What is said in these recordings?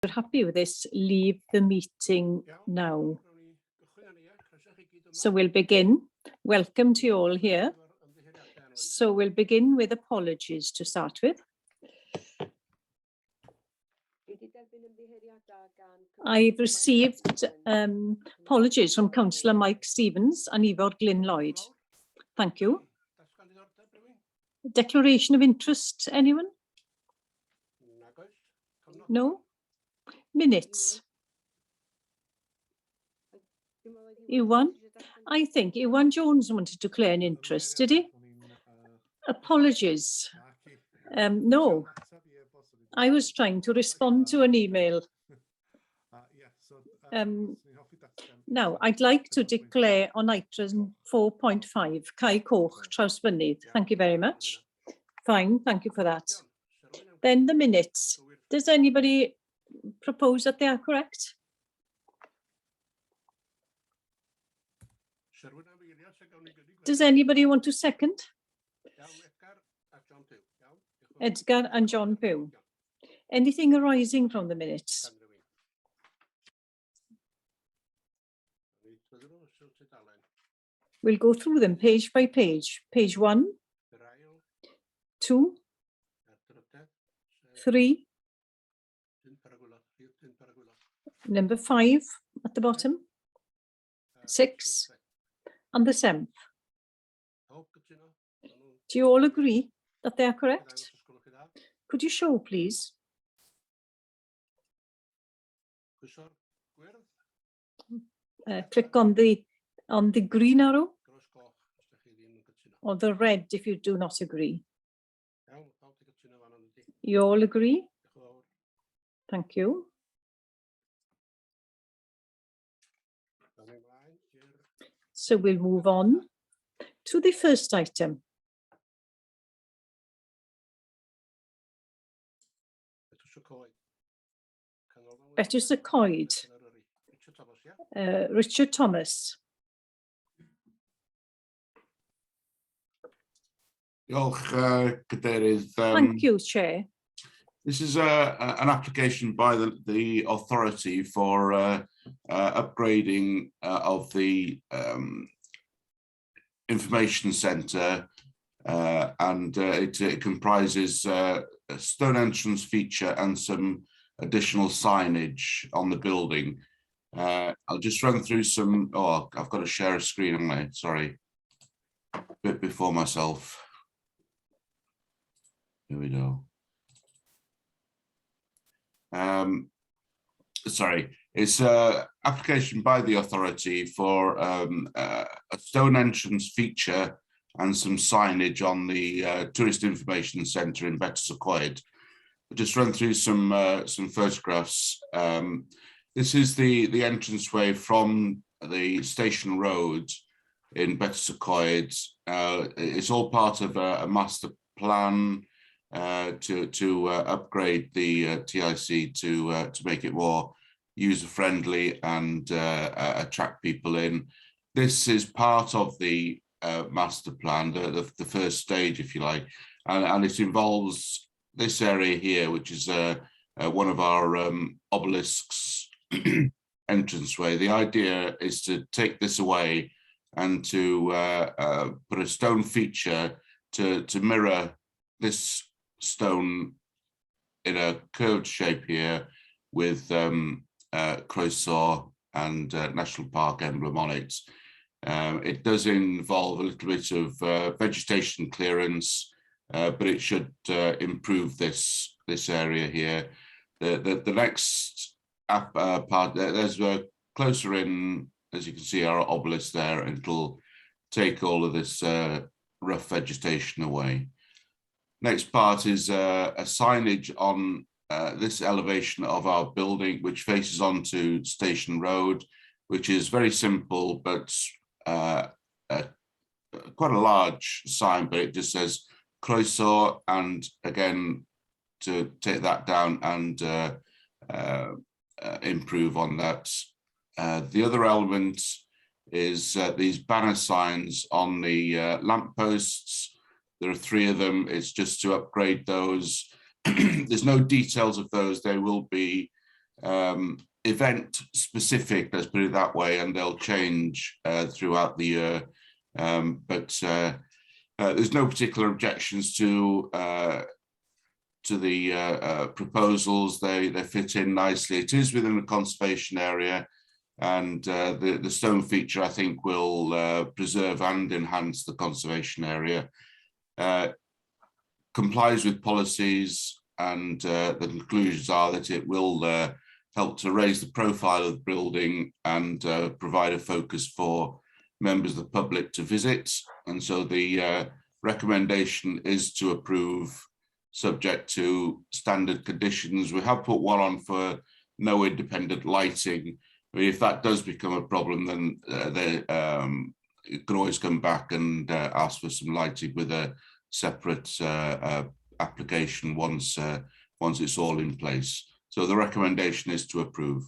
you're happy with this, leave the meeting now. So we'll begin. Welcome to you all here. So we'll begin with apologies to start with. I've received apologies from Councillor Mike Stevens and Ifor Glyn Lloyd. Thank you. Declaration of interest, anyone? No? Minutes. Iwan? I think Iwan Jones wanted to declare an interest, did he? Apologies. No. I was trying to respond to an email. Now, I'd like to declare on item 4.5, Kai Koch, Trawsfynydd. Thank you very much. Fine, thank you for that. Then the minutes. Does anybody propose that they are correct? Does anybody want to second? Edgar and John Pugh. Anything arising from the minutes? We'll go through them page by page. Page 1, 2, 3, number 5 at the bottom, 6, and the 7th. Do you all agree that they are correct? Could you show, please? Click on the green arrow or the red if you do not agree. You all agree? Thank you. So we'll move on to the first item. Betws y Coed. Richard Thomas. Diolch, Cadeirydd. Thank you, Chair. This is an application by the authority for upgrading of the information centre, and it comprises a stone entrance feature and some additional signage on the building. I'll just run through some. Oh, I've got to share a screen, haven't I? Sorry, a bit before myself. Here we go. Sorry, it's an application by the authority for a stone entrance feature and some signage on the Tourist Information Centre in Betws y Coed. I'll just run through some photographs. This is the entranceway from the Station Road in Betws y Coed. It's all part of a master plan to upgrade the TIC to make it more user-friendly and attract people in. This is part of the master plan, the first stage, if you like, and it involves this area here, which is one of our obelisks entranceway. The idea is to take this away and to put a stone feature to mirror this stone in a curved shape here with Croesaw and National Park emblem on it. It does involve a little bit of vegetation clearance, but it should improve this area here. The next part, there's closer in, as you can see, our obelisk there, and it'll take all of this rough vegetation away. Next part is a signage on this elevation of our building, which faces onto Station Road, which is very simple, but quite a large sign, but it just says Croesaw, and again, to take that down and improve on that. The other element is these banner signs on the lampposts. There are 3 of them. It's just to upgrade those. There's no details of those. They will be event specific, let's put it that way, and they'll change throughout the year. But there's no particular objections to the proposals. They fit in nicely. It is within the conservation area, and the stone feature, I think, will preserve and enhance the conservation area. Complies with policies, and the conclusions are that it will help to raise the profile of the building and provide a focus for members of the public to visit. And so the recommendation is to approve, subject to standard conditions. We have put one on for no independent lighting. If that does become a problem, then you can always come back and ask for some lighting with a separate application once it's all in place. So the recommendation is to approve.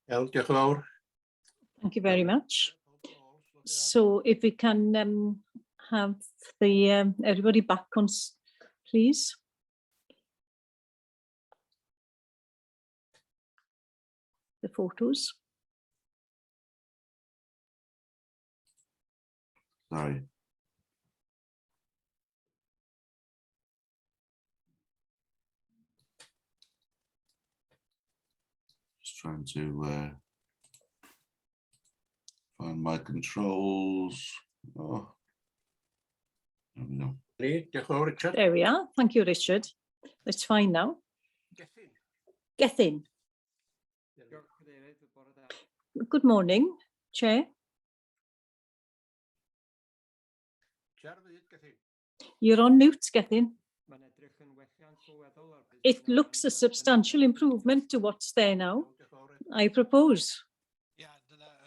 Thank you very much. So if we can have the everybody back on, please. The photos. Sorry. Just trying to find my controls. Oh, there we go. There we are. Thank you, Richard. That's fine now. Gethin. Good morning, Chair. You're on mute, Gethin. It looks a substantial improvement to what's there now. I propose.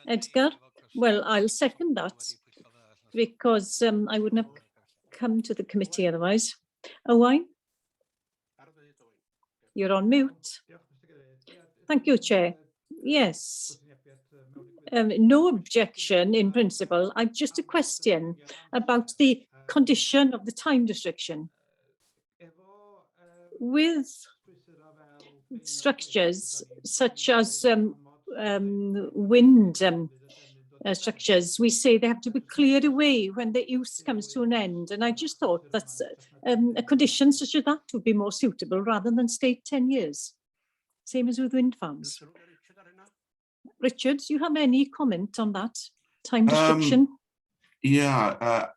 Edgar, well, I'll second that because I wouldn't have come to the committee otherwise. Owain? You're on mute. Thank you, Chair. Yes. No objection in principle. I've just a question about the condition of the time restriction. With structures such as wind structures, we say they have to be cleared away when the use comes to an end. And I just thought that a condition such as that would be more suitable rather than stay 10 years. Same as with wind farms. Richard, do you have any comment on that time restriction? Yeah,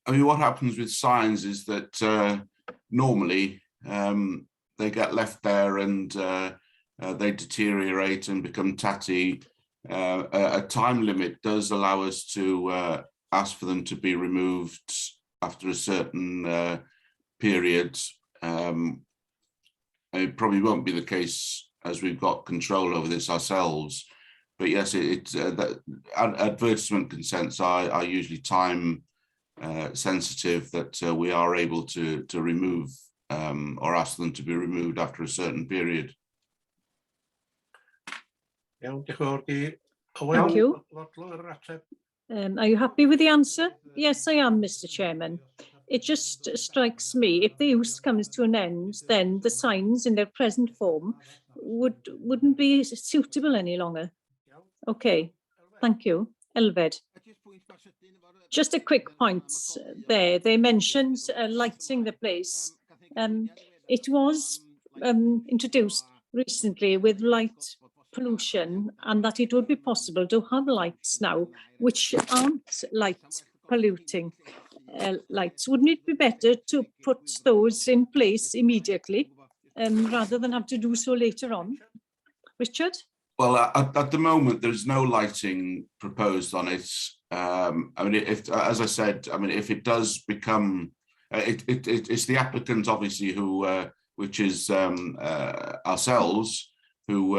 I mean, what happens with signs is that normally they get left there and they deteriorate and become tatty. A time limit does allow us to ask for them to be removed after a certain period. It probably won't be the case as we've got control over this ourselves. But yes, advertisement consents are usually time sensitive, that we are able to remove or ask them to be removed after a certain period. Thank you. Are you happy with the answer? Yes, I am, Mr. Chairman. It just strikes me, if the use comes to an end, then the signs in their present form wouldn't be suitable any longer. Okay, thank you. Elved. Just a quick point there. They mentioned lighting the place. It was introduced recently with light pollution, and that it would be possible to have lights now which aren't light polluting lights. Wouldn't it be better to put those in place immediately rather than have to do so later on? Richard? Well, at the moment, there's no lighting proposed on it. I mean, as I said, I mean, if it does become, it's the applicant, obviously, who, which is ourselves, who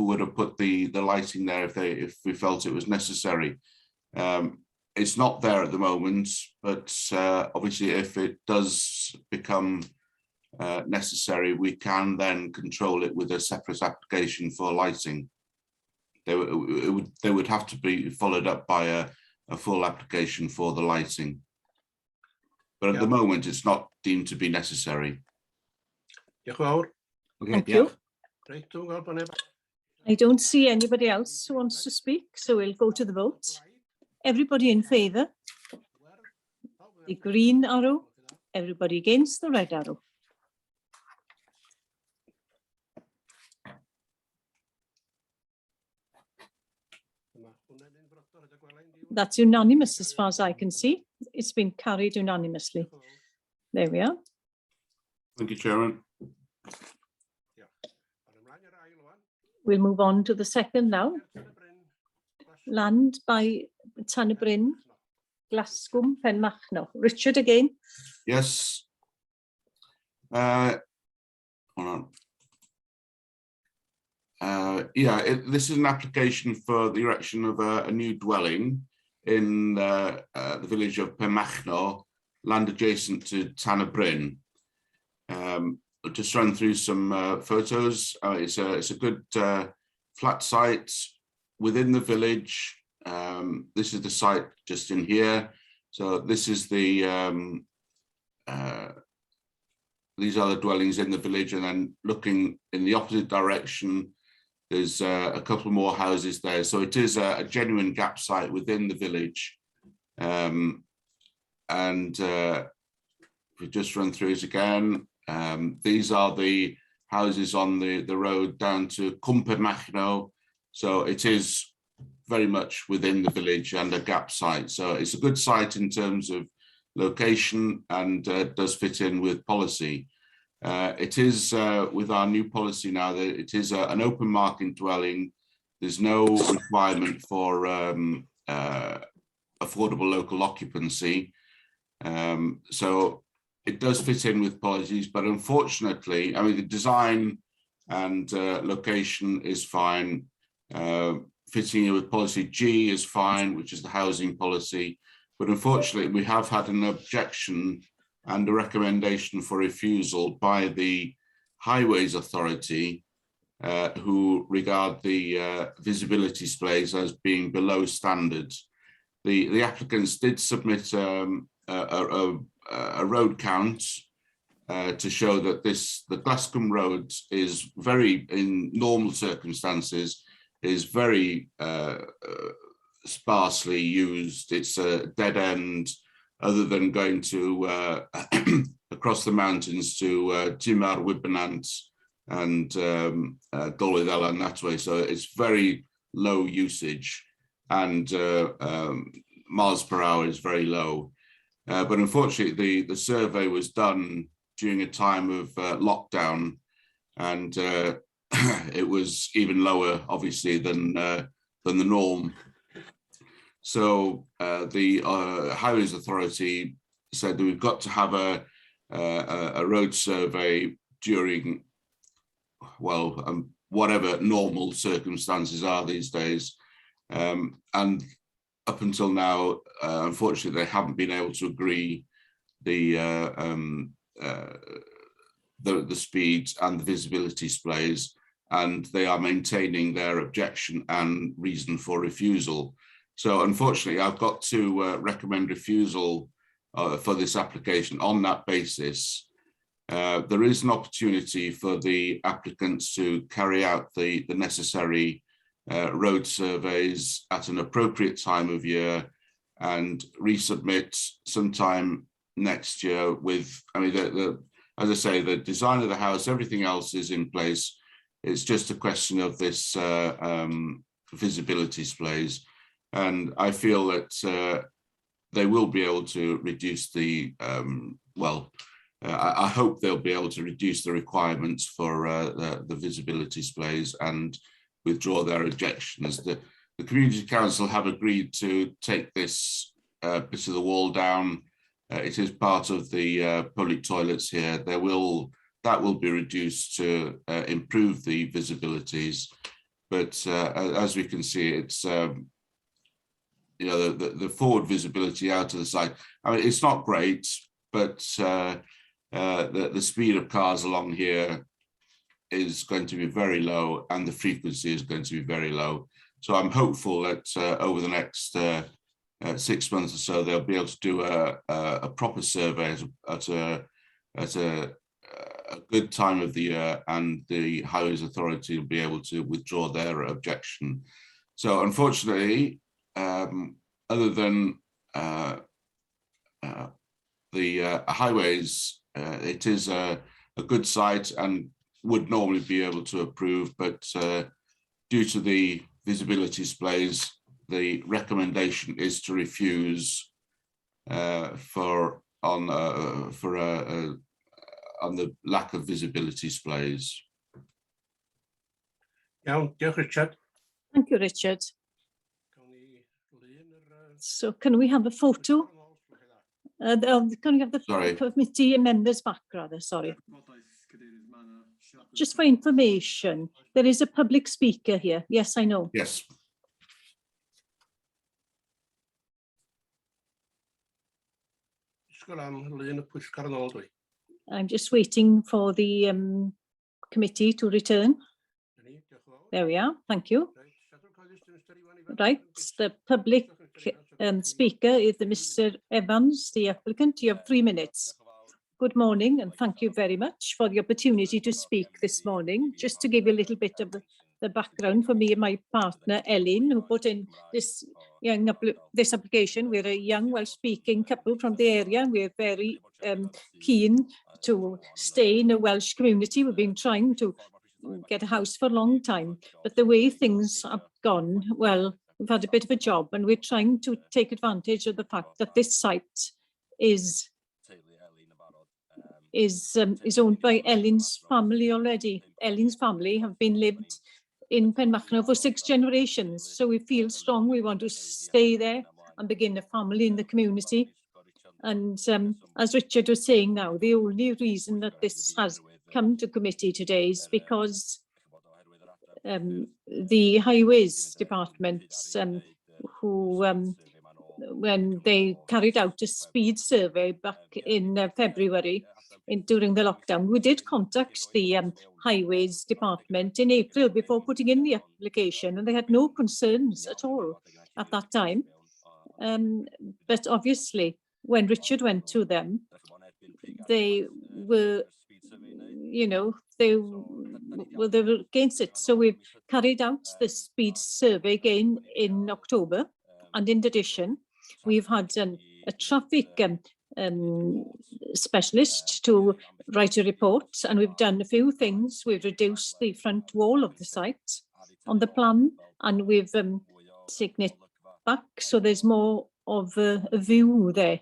would have put the lighting there if we felt it was necessary. It's not there at the moment, but obviously, if it does become necessary, we can then control it with a separate application for lighting. They would have to be followed up by a full application for the lighting. But at the moment, it's not deemed to be necessary. Diolch yn fawr. Thank you. I don't see anybody else who wants to speak, so we'll go to the vote. Everybody in favour? The green arrow. Everybody against the red arrow. That's unanimous as far as I can see. It's been carried unanimously. There we are. Thank you, Chairman. We'll move on to the second now. Land by Tan y Bryn, Glasgwm, Penmachno. Richard again. Yes. Hold on. This is an application for the erection of a new dwelling in the village of Penmachno, land adjacent to Tan y Bryn. I'll just run through some photos. It's a good flat site within the village. This is the site just in here. So this is the these are the dwellings in the village, and then looking in the opposite direction, there's a couple more houses there. So it is a genuine gap site within the village. And if we just run through it again, these are the houses on the road down to Penmachno. So it is very much within the village and a gap site. So it's a good site in terms of location and does fit in with policy. It is with our new policy now that it is an open market dwelling. There's no requirement for affordable local occupancy. So it does fit in with policies, but unfortunately, I mean, the design and location is fine. Fitting in with policy G is fine, which is the housing policy. But unfortunately, we have had an objection and a recommendation for refusal by the Highways Authority, who regard the visibility displays as being below standard. The applicants did submit a road count to show that the Glasgwm road is very, in normal circumstances, is very sparsely used. It's a dead end, other than going to across the mountains to Timar, Wibbenant and Dolwyddelan and that way. So it's very low usage, and miles per hour is very low. But unfortunately, the survey was done during a time of lockdown, and it was even lower, obviously, than the norm. So the Highways Authority said that we've got to have a road survey during, well, whatever normal circumstances are these days. And up until now, unfortunately, they haven't been able to agree the speeds and the visibility displays, and they are maintaining their objection and reason for refusal. So unfortunately, I've got to recommend refusal for this application on that basis. There is an opportunity for the applicants to carry out the necessary road surveys at an appropriate time of year and resubmit sometime next year with, I mean, as I say, the design of the house, everything else is in place. It's just a question of this visibility displays. And I feel that they will be able to reduce the, I hope they'll be able to reduce the requirements for the visibility displays and withdraw their objections. The Community Council have agreed to take this bit of the wall down. It is part of the public toilets here. That will be reduced to improve the visibilities. But as we can see, it's you know, the forward visibility out of the site. I mean, it's not great, but the speed of cars along here is going to be very low, and the frequency is going to be very low. So I'm hopeful that over the next 6 months or so, they'll be able to do a proper survey at a a good time of the year, and the Highways Authority will be able to withdraw their objection. So unfortunately, other than the highways, it is a good site and would normally be able to approve, but due to the visibility displays, the recommendation is to refuse on the lack of visibility displays. Iawn, diolch Richard. Thank you, Richard. Cawn ni lun So can we have a photo? Can we have the Sorry. committee members back, rather, sorry. Just for information, there is a public speaker here. Yes, I know. Yes. Disgwyl am lun y pwyllgor yn ôl dwi. I'm just waiting for the committee to return. Diolch yn fawr. There we are. Thank you. Right, The public speaker is Mr. Evans, the applicant. You have 3 minutes. Good morning, and thank you very much for the opportunity to speak this morning. Just to give you a little bit of the background for me and my partner, Ellen, who put in this application. We're a young, Welsh-speaking couple from the area. We're very keen to stay in a Welsh community. We've been trying to get a house for a long time, but the way things have gone, well, we've had a bit of a job, and we're trying to take advantage of the fact that this site is owned by Ellen's family already. Ellen's family have been lived in Penmachno for 6 generations, so we feel strong. We want to stay there and begin a family in the community. And as Richard was saying now, the only reason that this has come to committee today is because the Highways Department, who when they carried out a speed survey back in February during the lockdown, we did contact the Highways Department in April before putting in the application, and they had no concerns at all at that time. But obviously, when Richard went to them, they were, they were against it. So we've carried out the speed survey again in October, and in addition, we've had a traffic specialist to write a report, and we've done a few things. We've reduced the front wall of the site on the plan, and we've taken it back, so there's more of a view there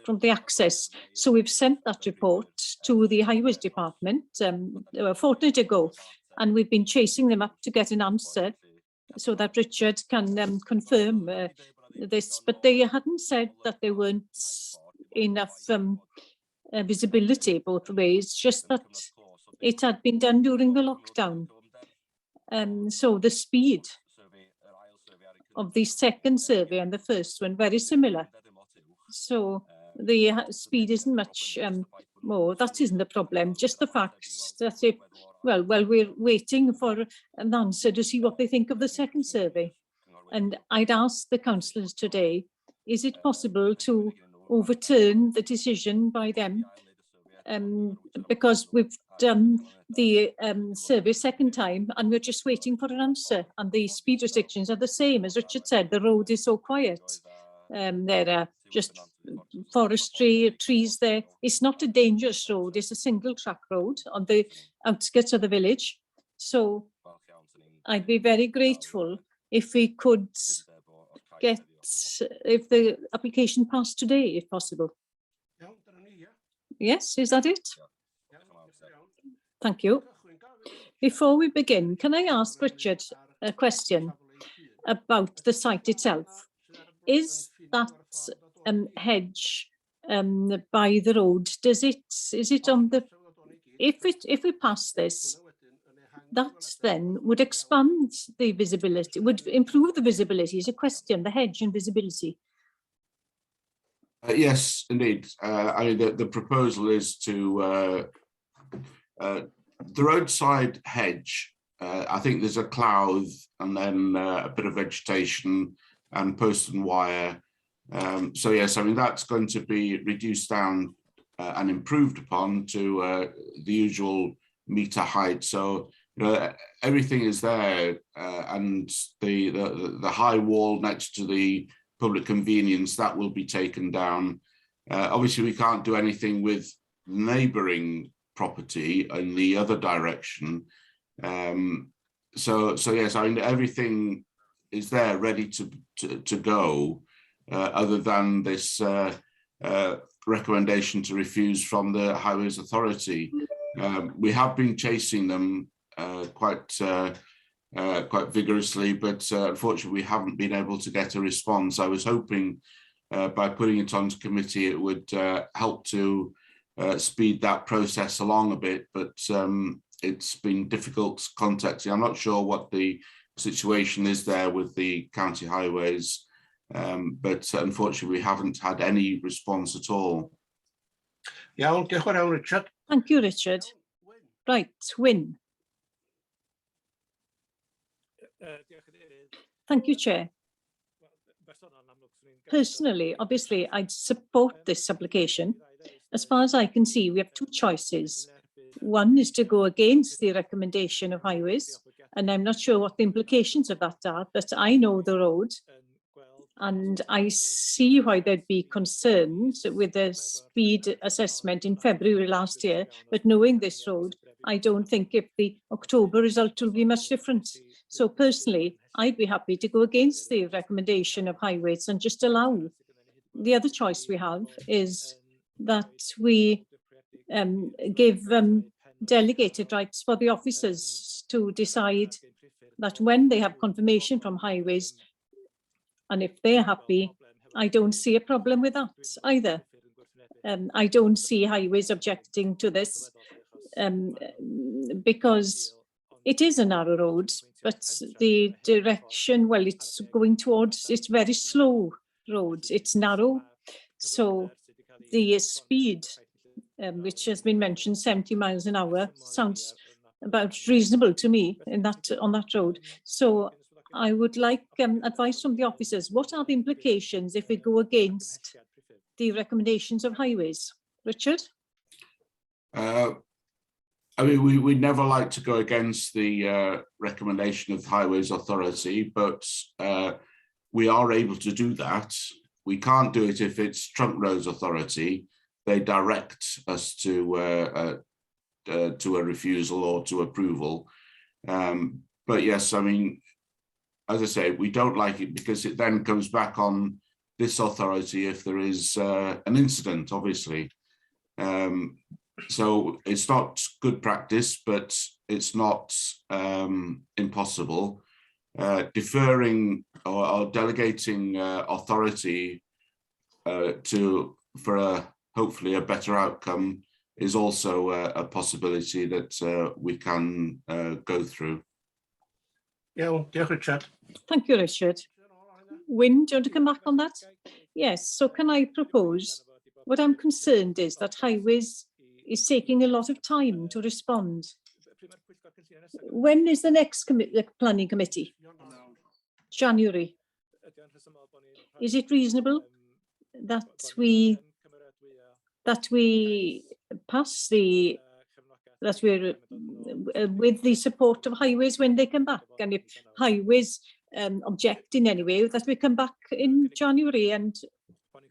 from the access. So we've sent that report to the Highways Department a fortnight ago, and we've been chasing them up to get an answer so that Richard can confirm this, but they hadn't said that there weren't enough visibility both ways, just that it had been done during the lockdown. So the speed of the second survey and the first one very similar. So the speed isn't much more. That isn't the problem. Just the fact that if, well, we're waiting for an answer to see what they think of the second survey. And I'd asked the councillors today, is it possible to overturn the decision by them? Because we've done the survey second time, and we're just waiting for an answer. And the speed restrictions are the same. As Richard said, the road is so quiet. There are just forestry, trees there. It's not a dangerous road. It's a single track road on the outskirts of the village. So I'd be very grateful if we could if the application passed today, if possible. Yes, is that it? Thank you. Before we begin, can I ask Richard a question about the site itself? Is that hedge by the road, is it on the, if we pass this, that then would expand the visibility, would improve the visibility? Is a question, the hedge and visibility. Yes, indeed. I mean, the proposal is to the roadside hedge. I think there's a cloud and then a bit of vegetation and post and wire. So yes, I mean, that's going to be reduced down and improved upon to the usual meter height. So everything is there, and the high wall next to the public convenience, that will be taken down. Obviously, we can't do anything with neighbouring property in the other direction. So yes, I mean, everything is there ready to go, other than this recommendation to refuse from the Highways Authority. We have been chasing them quite vigorously, but unfortunately we haven't been able to get a response. I was hoping by putting it onto committee it would help to speed that process along a bit, but it's been difficult contacting. I'm not sure what the situation is there with the county highways, but unfortunately we haven't had any response at all. Iawn, diolch yn fawr, Richard. Thank you, Richard. Right, Wyn. Thank you, Chair. Personally, obviously, I'd support this application. As far as I can see, we have two choices. One is to go against the recommendation of highways, and I'm not sure what the implications of that are, but I know the road, and I see why there'd be concerns with the speed assessment in February last year, but knowing this road, I don't think if the October result will be much different. So personally, I'd be happy to go against the recommendation of highways and just allow. The other choice we have is that we give delegated rights for the officers to decide that when they have confirmation from highways, and if they're happy, I don't see a problem with that either. I don't see highways objecting to this because it is a narrow road, but the direction, well, it's going towards, it's very slow road, it's narrow. So the speed, which has been mentioned, 70 miles an hour, sounds about reasonable to me in that on that road. So I would like advice from the officers. What are the implications if we go against the recommendations of highways? Richard? I mean, we never like to go against the recommendation of the Highways Authority, but we are able to do that. We can't do it if it's Trunk Roads Authority. They direct us to a refusal or to approval. But yes, I mean, as I say, we don't like it because it then comes back on this authority if there is an incident, obviously. So it's not good practice, but it's not impossible. Deferring or delegating authority for hopefully a better outcome is also a possibility that we can go through. Iawn, diolch, Richard. Thank you, Richard. Wyn, do you want to come back on that? Yes, so can I propose, what I'm concerned is that highways is taking a lot of time to respond. When is the next planning committee? January. Is it reasonable that we pass the, that we're with the support of highways when they come back, and if highways object in any way, that we come back in January and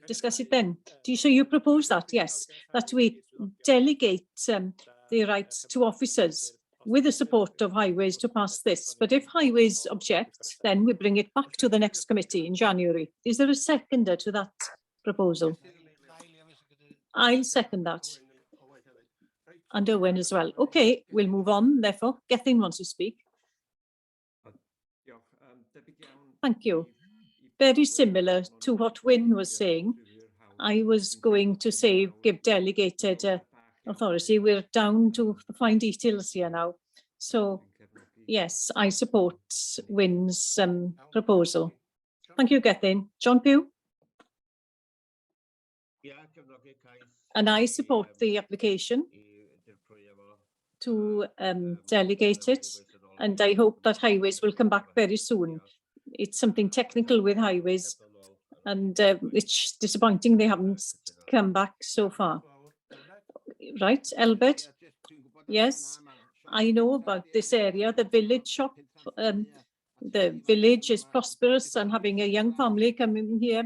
discuss it then? So you propose that? Yes, that we delegate the rights to officers with the support of highways to pass this. But if highways object, then we bring it back to the next committee in January. Is there a seconder to that proposal? I'll second that. And Owen as well. Okay, we'll move on, therefore. Gethin wants to speak. Thank you. Very similar to what Wyn was saying. I was going to say give delegated authority. We're down to the fine details here now. So yes, I support Wyn's proposal. Thank you, Gethin. John Pugh? And I support the application to delegate it, and I hope that highways will come back very soon. It's something technical with highways, and it's disappointing they haven't come back so far. Right, Elbert? Yes, I know about this area, the village shop. The village is prosperous and having a young family coming here.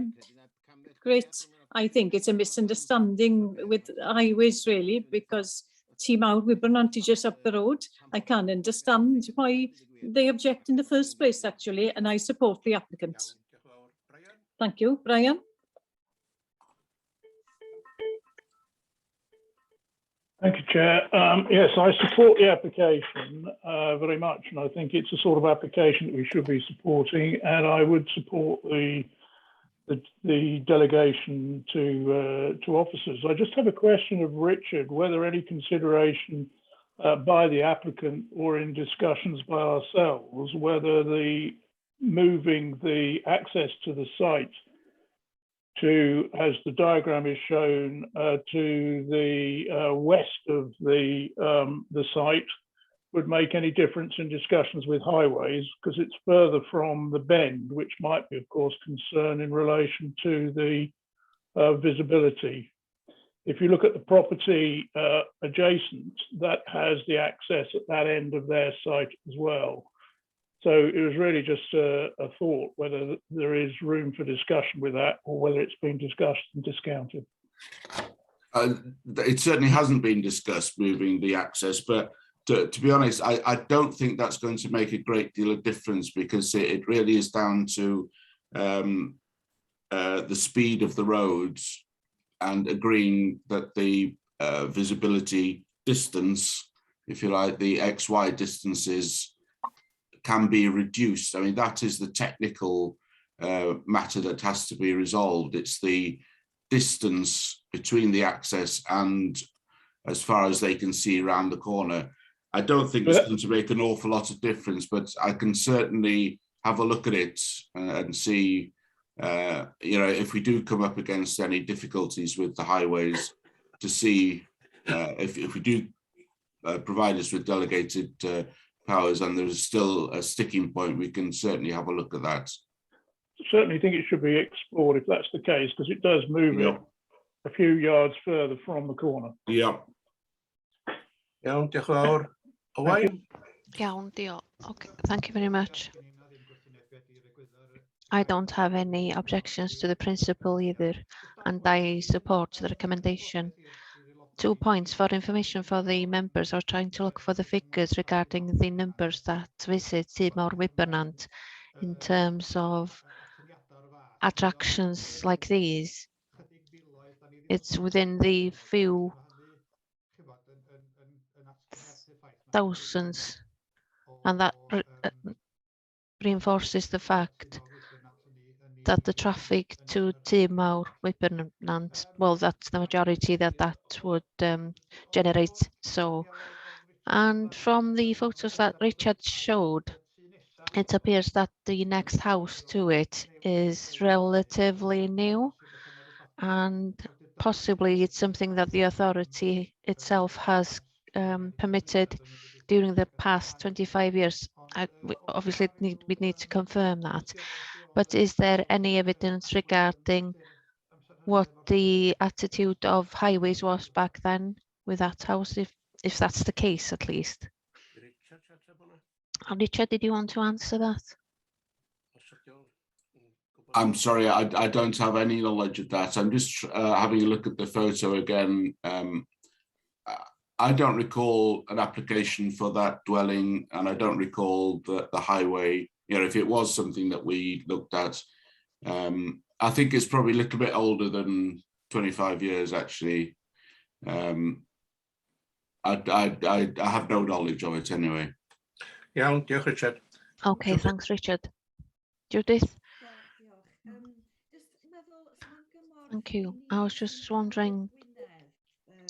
Great. I think it's a misunderstanding with highways really, because Team Out Wibernant is just up the road. I can't understand why they object in the first place actually, and I support the applicant. Thank you, Brian. Thank you, Chair. Yes, I support the application very much, and I think it's a sort of application that we should be supporting, and I would support the delegation to officers. I just have a question of Richard, whether any consideration by the applicant or in discussions by ourselves, whether the moving the access to the site to, as the diagram is shown, to the west of the site would make any difference in discussions with highways, because it's further from the bend, which might be, of course, concern in relation to the visibility. If you look at the property adjacent, that has the access at that end of their site as well. So it was really just a thought whether there is room for discussion with that, or whether it's been discussed and discounted. It certainly hasn't been discussed, moving the access, but to be honest, I don't think that's going to make a great deal of difference, because it really is down to the speed of the roads and agreeing that the visibility distance, if you like, the XY distances can be reduced. I mean, that is the technical matter that has to be resolved. It's the distance between the access and as far as they can see around the corner. I don't think it's going to make an awful lot of difference, but I can certainly have a look at it and see, you know, if we do come up against any difficulties with the highways, to see if we do provide us with delegated powers and there's still a sticking point, we can certainly have a look at that. Certainly think it should be explored if that's the case, because it does move it a few yards further from the corner. Yeah. Iawn, diolch yn fawr. Owain? Iawn, diolch. Okay, thank you very much. I don't have any objections to the principle either, and I support the recommendation. 2 points for information for the members. I was trying to look for the figures regarding the numbers that visit Timor Wibernant in terms of attractions like these. It's within the few thousands, and that reinforces the fact that the traffic to Timor Wibernant, well, that's the majority that would generate. So, and from the photos that Richard showed, it appears that the next house to it is relatively new, and possibly it's something that the authority itself has permitted during the past 25 years. Obviously, we need to confirm that. But is there any evidence regarding what the attitude of highways was back then with that house, if that's the case at least? Richard, did you want to answer that? I'm sorry, I don't have any knowledge of that. I'm just having a look at the photo again. I don't recall an application for that dwelling, and I don't recall the highway. You know, if it was something that we looked at, I think it's probably a little bit older than 25 years, actually. I have no knowledge of it anyway. Iawn, diolch Richard. Okay, thanks, Richard. Judith? Thank you. I was just wondering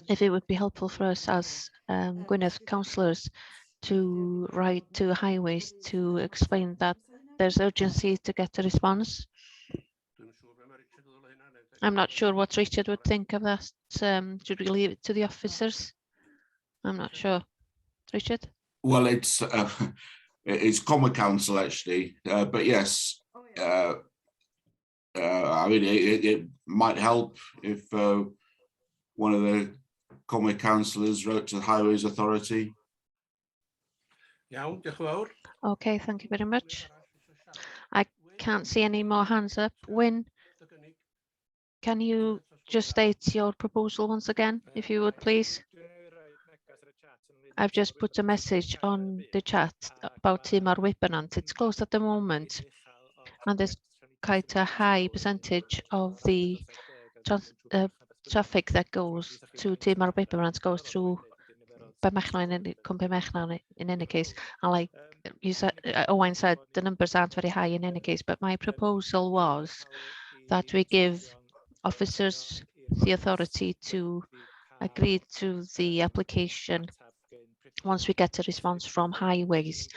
if it would be helpful for us as Gwynedd councillors to write to highways to explain that there's urgency to get a response. I'm not sure what Richard would think of that. Should we leave it to the officers? I'm not sure. Richard? Well, it's Common Council actually, but yes, I mean it might help if one of the Conway councillors wrote to the Highways Authority. Iawn, diolch yn fawr. Okay, thank you very much. I can't see any more hands up. Wyn, can you just state your proposal once again, if you would, please? I've just put a message on the chat about Timor Wypenant. It's closed at the moment, and there's quite a high percentage of the traffic that goes to Timor Wypenant goes through Bymechnan in any case. And like you said, Owain said, the numbers aren't very high in any case, but my proposal was that we give officers the authority to agree to the application once we get a response from highways.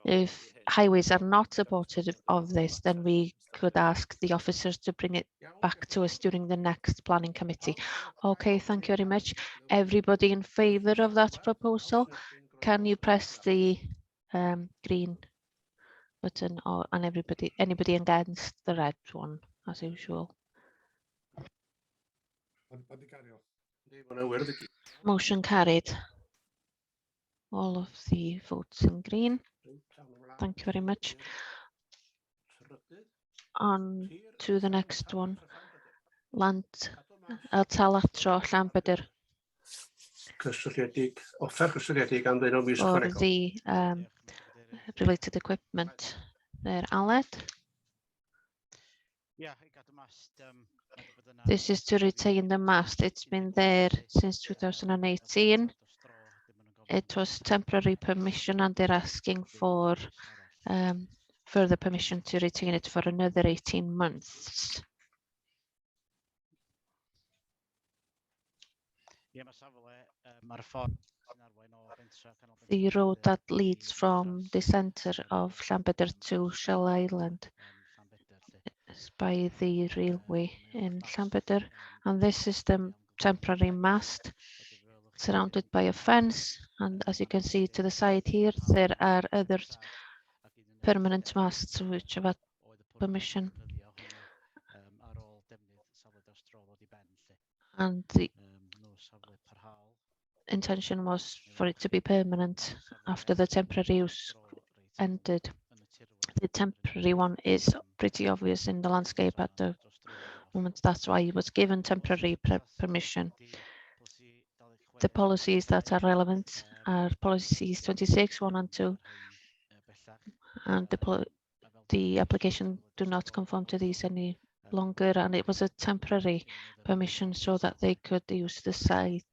If highways are not supportive of this, then we could ask the officers to bring it back to us during the next planning committee. Okay, thank you very much. Everybody in favour of that proposal, can you press the green button, or and anybody against the red one, as usual? Motion carried. All of the votes in green. Thank you very much. On to the next one. Land Talatro Llanbedr. Offer cysylltiedig am ddyn o mis For ychwanegol. the related equipment there, Aled. This is to retain the mast. It's been there since 2018. It was temporary permission, and they're asking for further permission to retain it for another 18 months. The road that leads from the centre of Llanbedr to Shell Island is by the railway in Llanbedr, and this is the temporary mast surrounded by a fence, and as you can see to the side here, there are other permanent masts which have had permission, and the intention was for it to be permanent after the temporary use ended. The temporary one is pretty obvious in the landscape at the moment. That's why it was given temporary permission. The policies that are relevant are policies 26, 1 and 2, and the application do not conform to these any longer, and it was a temporary permission so that they could use the site,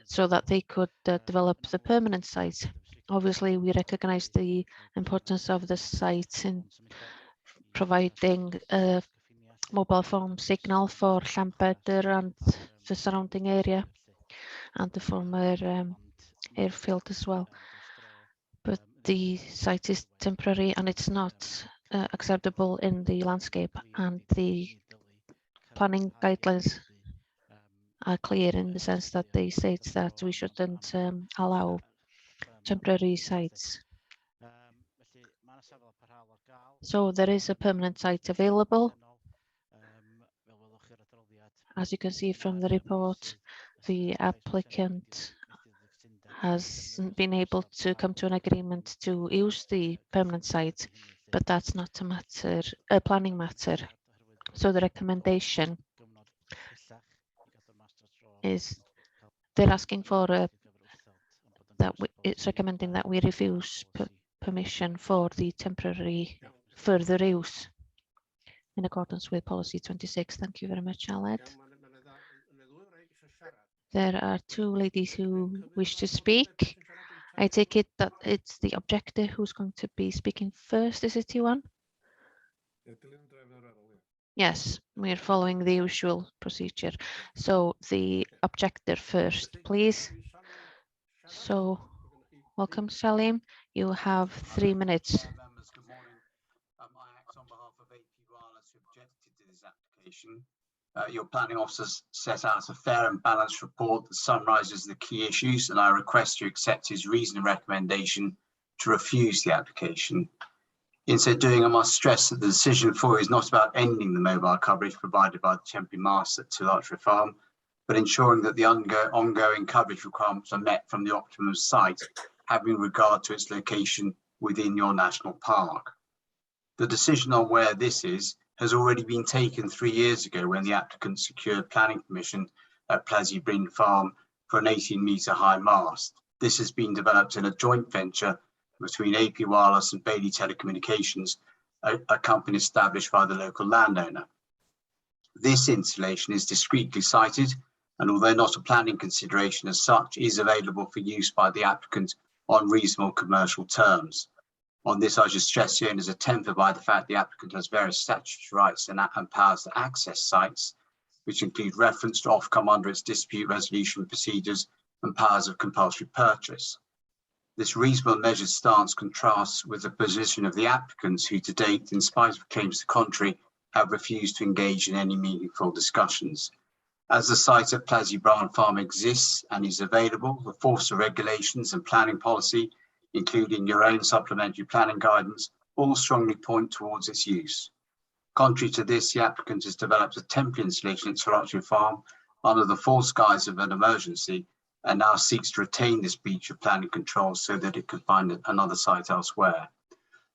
so that they could develop the permanent site. Obviously, we recognise the importance of the site in providing a mobile phone signal for Llanbedr and the surrounding area, and the former airfield as well. But the site is temporary, and it's not acceptable in the landscape, and the planning guidelines are clear in the sense that they state that we shouldn't allow temporary sites. So there is a permanent site available. As you can see from the report, the applicant has been able to come to an agreement to use the permanent site, but that's not a planning matter. So the recommendation is they're asking for it's recommending that we refuse permission for the temporary further use in accordance with policy 26. Thank you very much, Aled. There are two ladies who wish to speak. I take it that it's the objector who's going to be speaking first. Is it you, Anne? Yes, we're following the usual procedure. So the objector first, please. So welcome, Salim. You have 3 minutes. Members, good morning. I act on behalf of AP Wireless, who objected to this application. Your planning officers set out a fair and balanced report that summarises the key issues, and I request you accept his reasoned recommendation to refuse the application. In so doing, I must stress that the decision for is not about ending the mobile coverage provided by the temporary mast at Talatro Farm, but ensuring that the ongoing coverage requirements are met from the optimum site, having regard to its location within your national park. The decision on where this is has already been taken 3 years ago when the applicant secured planning permission at Plazy Bryn Farm for an 18-metre high mast. This has been developed in a joint venture between AP Wireless and Bailey Telecommunications, a company established by the local landowner. This installation is discreetly sited, and although not a planning consideration as such, is available for use by the applicant on reasonable commercial terms. On this, I should stress the owners are tempered by the fact the applicant has various statutory rights and powers to access sites, which include reference to Ofcom under its dispute resolution procedures and powers of compulsory purchase. This reasonable measured stance contrasts with the position of the applicants who to date, in spite of claims to the contrary, have refused to engage in any meaningful discussions. As the site at Plazy Bryn Farm exists and is available, the force of regulations and planning policy, including your own supplementary planning guidance, all strongly point towards its use. Contrary to this, the applicant has developed a temporary installation at Snowdonia Farm under the false guise of an emergency and now seeks to retain this breach of planning controls so that it can find another site elsewhere.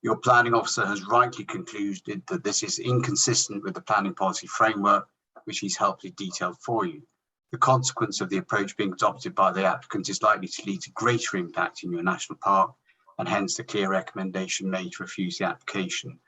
Your planning officer has rightly concluded that this is inconsistent with the planning policy framework, which he's helpfully detailed for you. The consequence of the approach being adopted by the applicant is likely to lead to greater impact in your national park, and hence the clear recommendation made to refuse the application.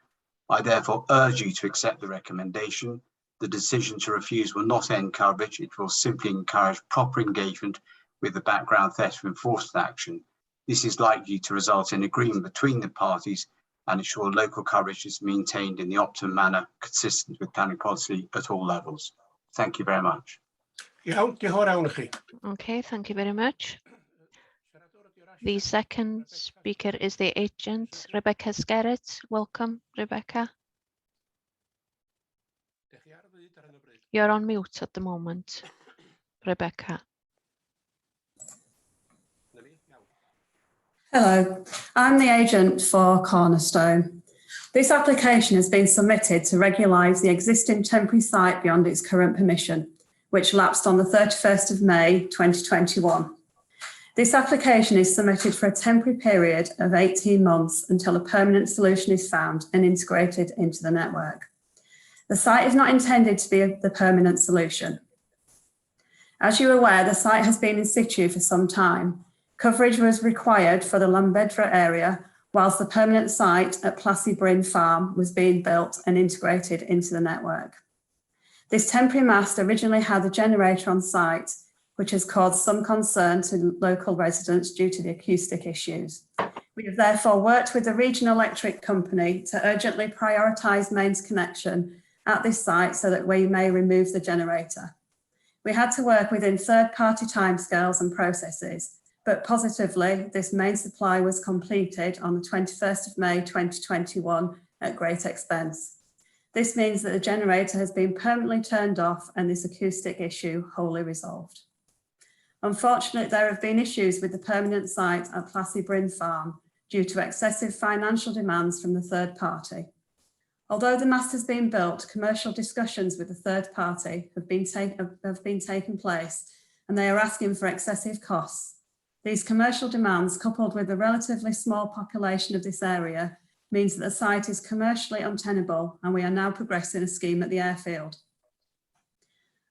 I therefore urge you to accept the recommendation. The decision to refuse will not end coverage, it will simply encourage proper engagement with the background theft of enforcement action. This is likely to result in agreement between the parties and ensure local coverage is maintained in the optimum manner consistent with planning policy at all levels. Thank you very much. Okay, thank you very much. The second speaker is the agent, Rebecca Skerritt. Welcome, Rebecca. You're on mute at the moment, Rebecca. Hello, I'm the agent for Cornerstone. This application has been submitted to regularise the existing temporary site beyond its current permission, which lapsed on the 31st of May 2021. This application is submitted for a temporary period of 18 months until a permanent solution is found and integrated into the network. The site is not intended to be the permanent solution. As you're aware, the site has been in situ for some time. Coverage was required for the Llanbedra area, whilst the permanent site at Plazy Bryn Farm was being built and integrated into the network. This temporary mast originally had a generator on site, which has caused some concern to local residents due to the acoustic issues. We have therefore worked with the regional electric company to urgently prioritise mains connection at this site so that we may remove the generator. We had to work within third-party timescales and processes, but positively, this main supply was completed on the 21st of May 2021 at great expense. This means that the generator has been permanently turned off and this acoustic issue wholly resolved. Unfortunately, there have been issues with the permanent site at Plazy Bryn Farm due to excessive financial demands from the third party. Although the mast has been built, commercial discussions with the third party have been taking place, and they are asking for excessive costs. These commercial demands, coupled with the relatively small population of this area, means that the site is commercially untenable, and we are now progressing a scheme at the airfield.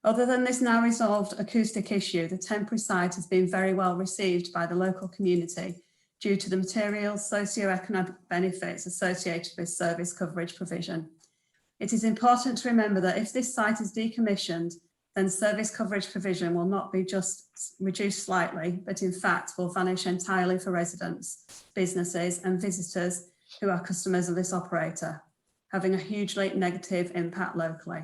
Other than this now resolved acoustic issue, the temporary site has been very well received by the local community due to the material socio-economic benefits associated with service coverage provision. It is important to remember that if this site is decommissioned, then service coverage provision will not be just reduced slightly, but in fact will vanish entirely for residents, businesses and visitors who are customers of this operator, having a hugely negative impact locally.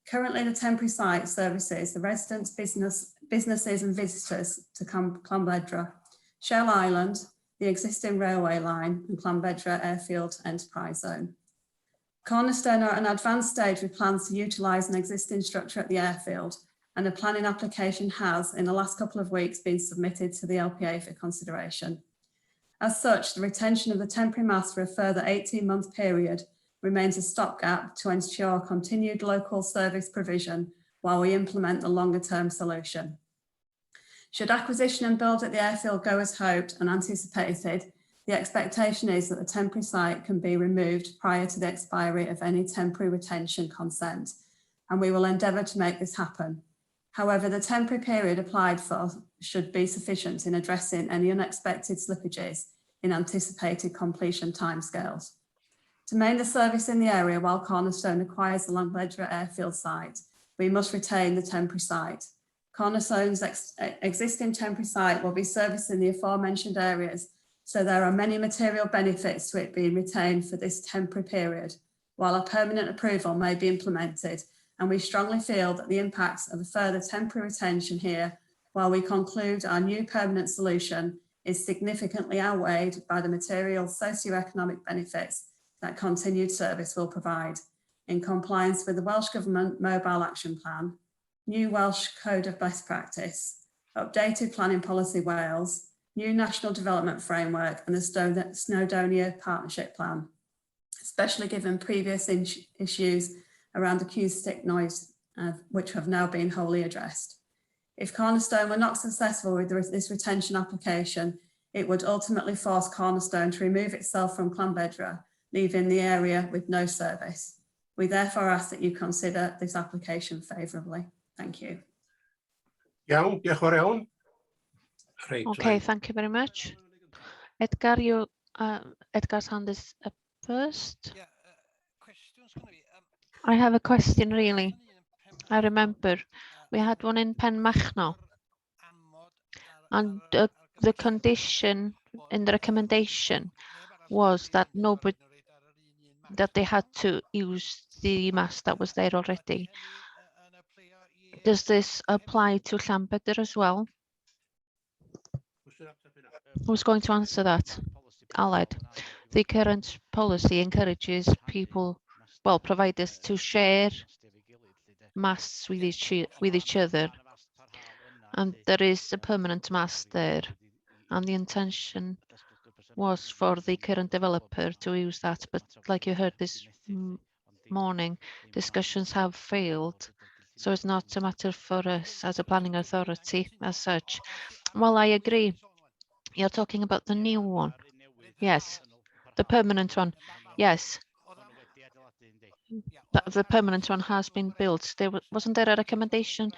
Currently, the temporary site services the residents, businesses and visitors to Llanbedra, Shell Island, the existing railway line and Llanbedra Airfield Enterprise Zone. Cornerstone are at an advanced stage with plans to utilise an existing structure at the airfield, and a planning application has, in the last couple of weeks, been submitted to the LPA for consideration. As such, the retention of the temporary mast for a further 18-month period remains a stopgap to ensure continued local service provision while we implement the longer-term solution. Should acquisition and build at the airfield go as hoped and anticipated, the expectation is that the temporary site can be removed prior to the expiry of any temporary retention consent, and we will endeavour to make this happen. However, the temporary period applied for should be sufficient in addressing any unexpected slippages in anticipated completion timescales. To maintain the service in the area while Cornerstone acquires the Llanbedra airfield site, we must retain the temporary site. Cornerstone's existing temporary site will be servicing the aforementioned areas, so there are many material benefits to it being retained for this temporary period, while a permanent approval may be implemented, and we strongly feel that the impacts of a further temporary retention here, while we conclude our new permanent solution, is significantly outweighed by the material socio-economic benefits that continued service will provide, in compliance with the Welsh Government Mobile Action Plan, new Welsh Code of Best Practice, updated Planning Policy Wales, new National Development Framework and the Snowdonia Partnership Plan, especially given previous issues around acoustic noise, which have now been wholly addressed. If Cornerstone were not successful with this retention application, it would ultimately force Cornerstone to remove itself from Llanbedra, leaving the area with no service. We therefore ask that you consider this application favourably. Thank you. Iawn, diolch yn fawr iawn. Reit, Okay, thank you very much. Edgar, Edgar's hand is up first. I have a question really. I remember we had one in Penmachno, and the condition in the recommendation was that that they had to use the mast that was there already. Does this apply to Llanbedr as well? Who's going to answer that? Aled. The current policy encourages people, well, providers to share masts with each other, and there is a permanent mast there, and the intention was for the current developer to use that, but like you heard this morning, discussions have failed, so it's not a matter for us as a planning authority as such. Well, I agree. You're talking about the new one. Yes, the permanent one. Yes, the permanent one has been built. Wasn't there a recommendation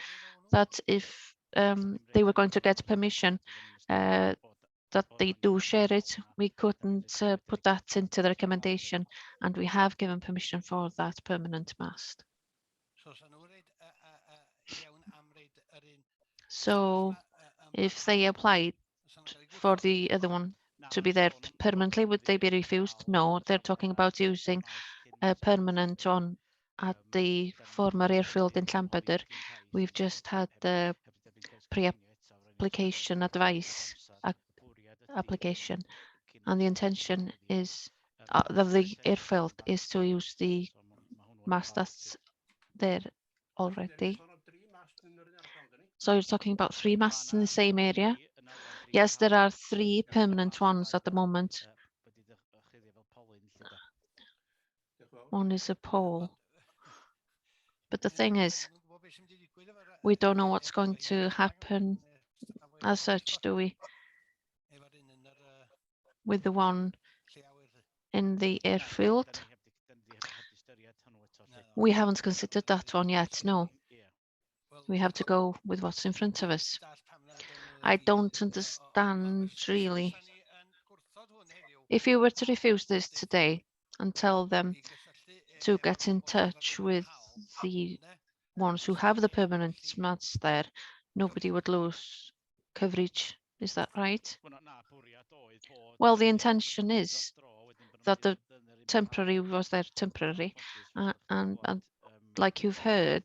that if they were going to get permission that they do share it, we couldn't put that into the recommendation, and we have given permission for that permanent mast. So if they applied for the other one to be there permanently, would they be refused? No, they're talking about using a permanent one at the former airfield in Llanbedr. We've just had the pre-application advice application, and the intention is of the airfield is to use the mast that's there already. So you're talking about 3 masts in the same area? Yes, there are 3 permanent ones at the moment. One is a pole. But the thing is, we don't know what's going to happen as such, do we? With the one in the airfield. We haven't considered that one yet, no. We have to go with what's in front of us. I don't understand really. If you were to refuse this today and tell them to get in touch with the ones who have the permanent mats there, nobody would lose coverage. Is that right? Well, the intention is that the temporary was there temporary, and like you've heard,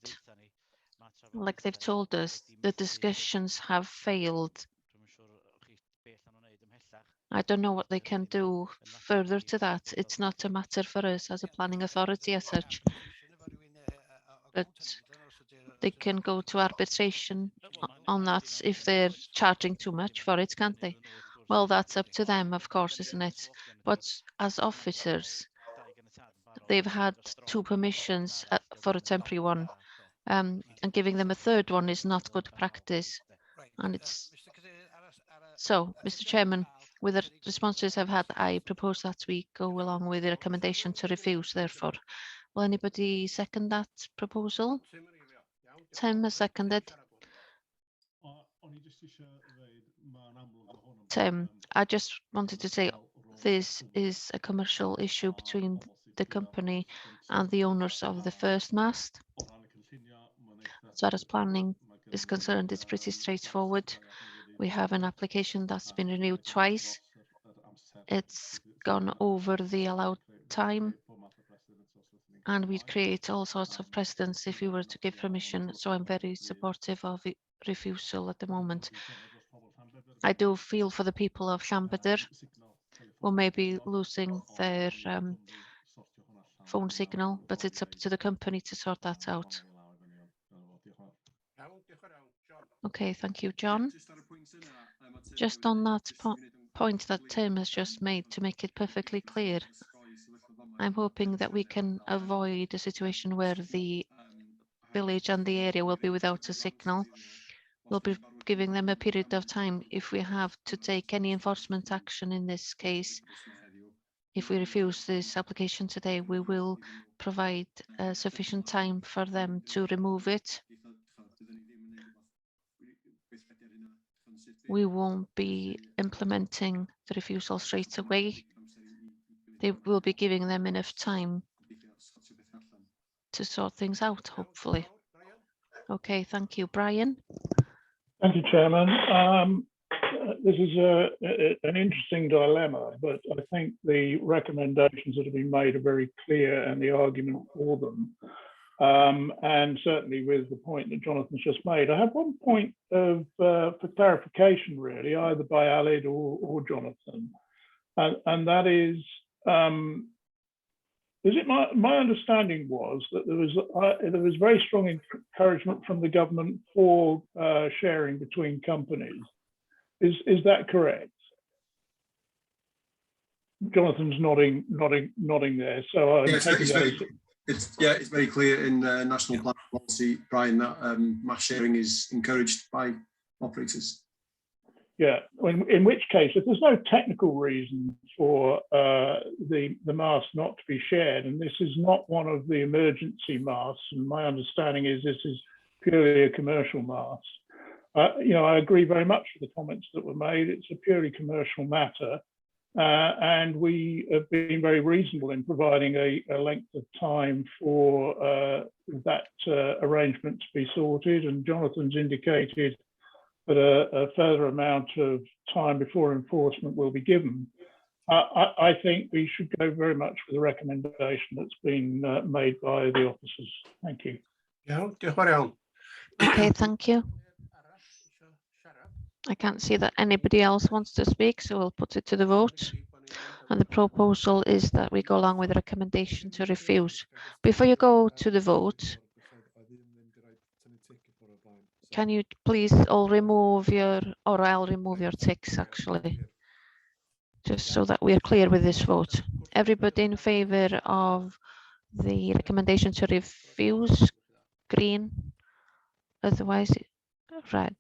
like they've told us, the discussions have failed. I don't know what they can do further to that. It's not a matter for us as a planning authority as such, but they can go to arbitration on that if they're charging too much for it, can't they? Well, that's up to them, of course, isn't it? But as officers, they've had 2 permissions for a temporary one and giving them a third one is not good practice. And it's so, Mr. Chairman, with the responses I've had, I propose that we go along with the recommendation to refuse. Therefore, will anybody second that proposal? Tim has seconded. Tim, I just wanted to say this is a commercial issue between the company and the owners of the first mast. As far as planning is concerned, it's pretty straightforward. We have an application that's been renewed twice. It's gone over the allowed time, and we'd create all sorts of precedents if we were to give permission. So I'm very supportive of refusal at the moment. I do feel for the people of Llanbedr who may be losing their phone signal, but it's up to the company to sort that out. Okay, thank you, John. Just on that point that Tim has just made, to make it perfectly clear, I'm hoping that we can avoid a situation where the village and the area will be without a signal. We'll be giving them a period of time. If we have to take any enforcement action in this case, if we refuse this application today, we will provide sufficient time for them to remove it. We won't be implementing the refusal straight away. They will be giving them enough time to sort things out, hopefully. Okay, thank you. Brian? Thank you, Chairman. This is an interesting dilemma, but I think the recommendations that have been made are very clear and the argument for them. And certainly with the point that Jonathan's just made, I have one point of for clarification, really, either by Alid or Jonathan, and that is it my understanding was that there was very strong encouragement from the government for sharing between companies. Is that correct? Jonathan's nodding there. So it's very clear in national plan policy, Brian, that mass sharing is encouraged by operators. Yeah, in which case, if there's no technical reason for the mast not to be shared, and this is not one of the emergency masts, and my understanding is this is purely a commercial mast. I agree very much with the comments that were made. It's a purely commercial matter, and we have been very reasonable in providing a length of time for that arrangement to be sorted. And Jonathan's indicated that a further amount of time before enforcement will be given. I think we should go very much for the recommendation that's been made by the officers. Thank you. Okay, thank you. I can't see that anybody else wants to speak, so we'll put it to the vote. And the proposal is that we go along with the recommendation to refuse. Before you go to the vote, can you please all remove or I'll remove your ticks actually, just so that we're clear with this vote. Everybody in favor of the recommendation to refuse, green, otherwise red.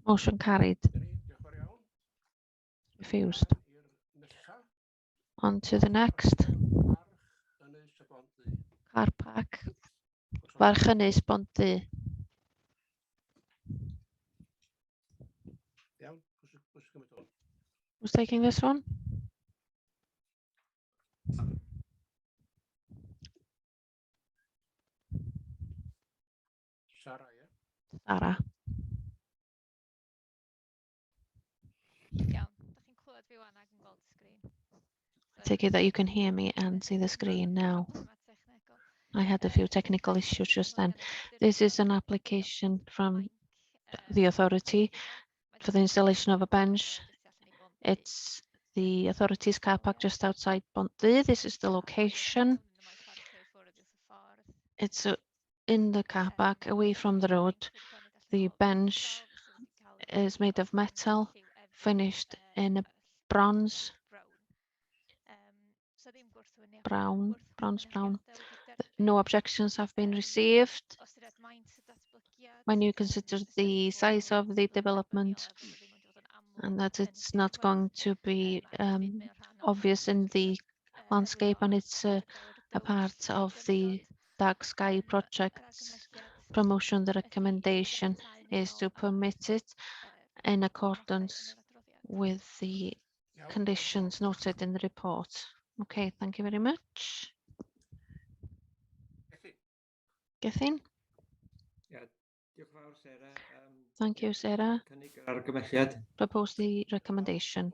Motion carried. Refused. On to the next. Car park. Barchanus Bondy. Who's taking this one? Sarah. Take it that you can hear me and see the screen now. I had a few technical issues just then. This is an application from the authority for the installation of a bench. It's the authority's car park just outside Bondy. This is the location. It's in the car park away from the road. The bench is made of metal, finished in a bronze. brown. No objections have been received. When you consider the size of the development and that it's not going to be obvious in the landscape, and it's a part of the dark sky project's promotion, the recommendation is to permit it in accordance with the conditions noted in the report. Okay, thank you very much. Gethin? Thank you, Sarah. Propose the recommendation.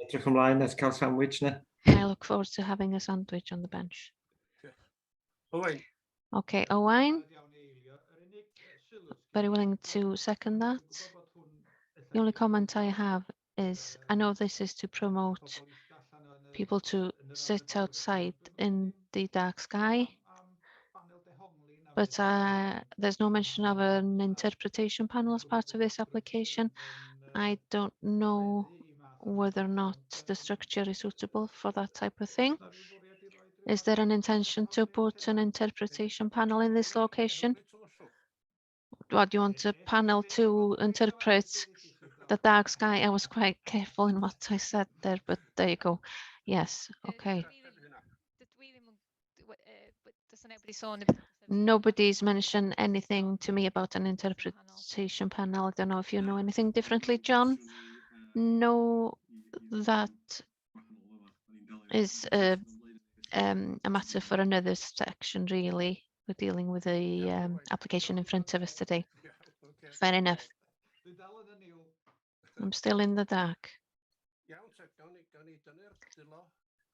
Edrych ymlaen at cael sandwich na. I look forward to having a sandwich on the bench. Owain. Okay, Owain, very willing to second that. The only comment I have is, I know this is to promote people to sit outside in the dark sky, but there's no mention of an interpretation panel as part of this application. I don't know whether or not the structure is suitable for that type of thing. Is there an intention to put an interpretation panel in this location? What, do you want a panel to interpret the dark sky? I was quite careful in what I said there, but there you go. Yes, okay. Nobody's mentioned anything to me about an interpretation panel. I don't know if you know anything differently, John. No, that is a matter for another section, really. We're dealing with the application in front of us today. Fair enough. I'm still in the dark.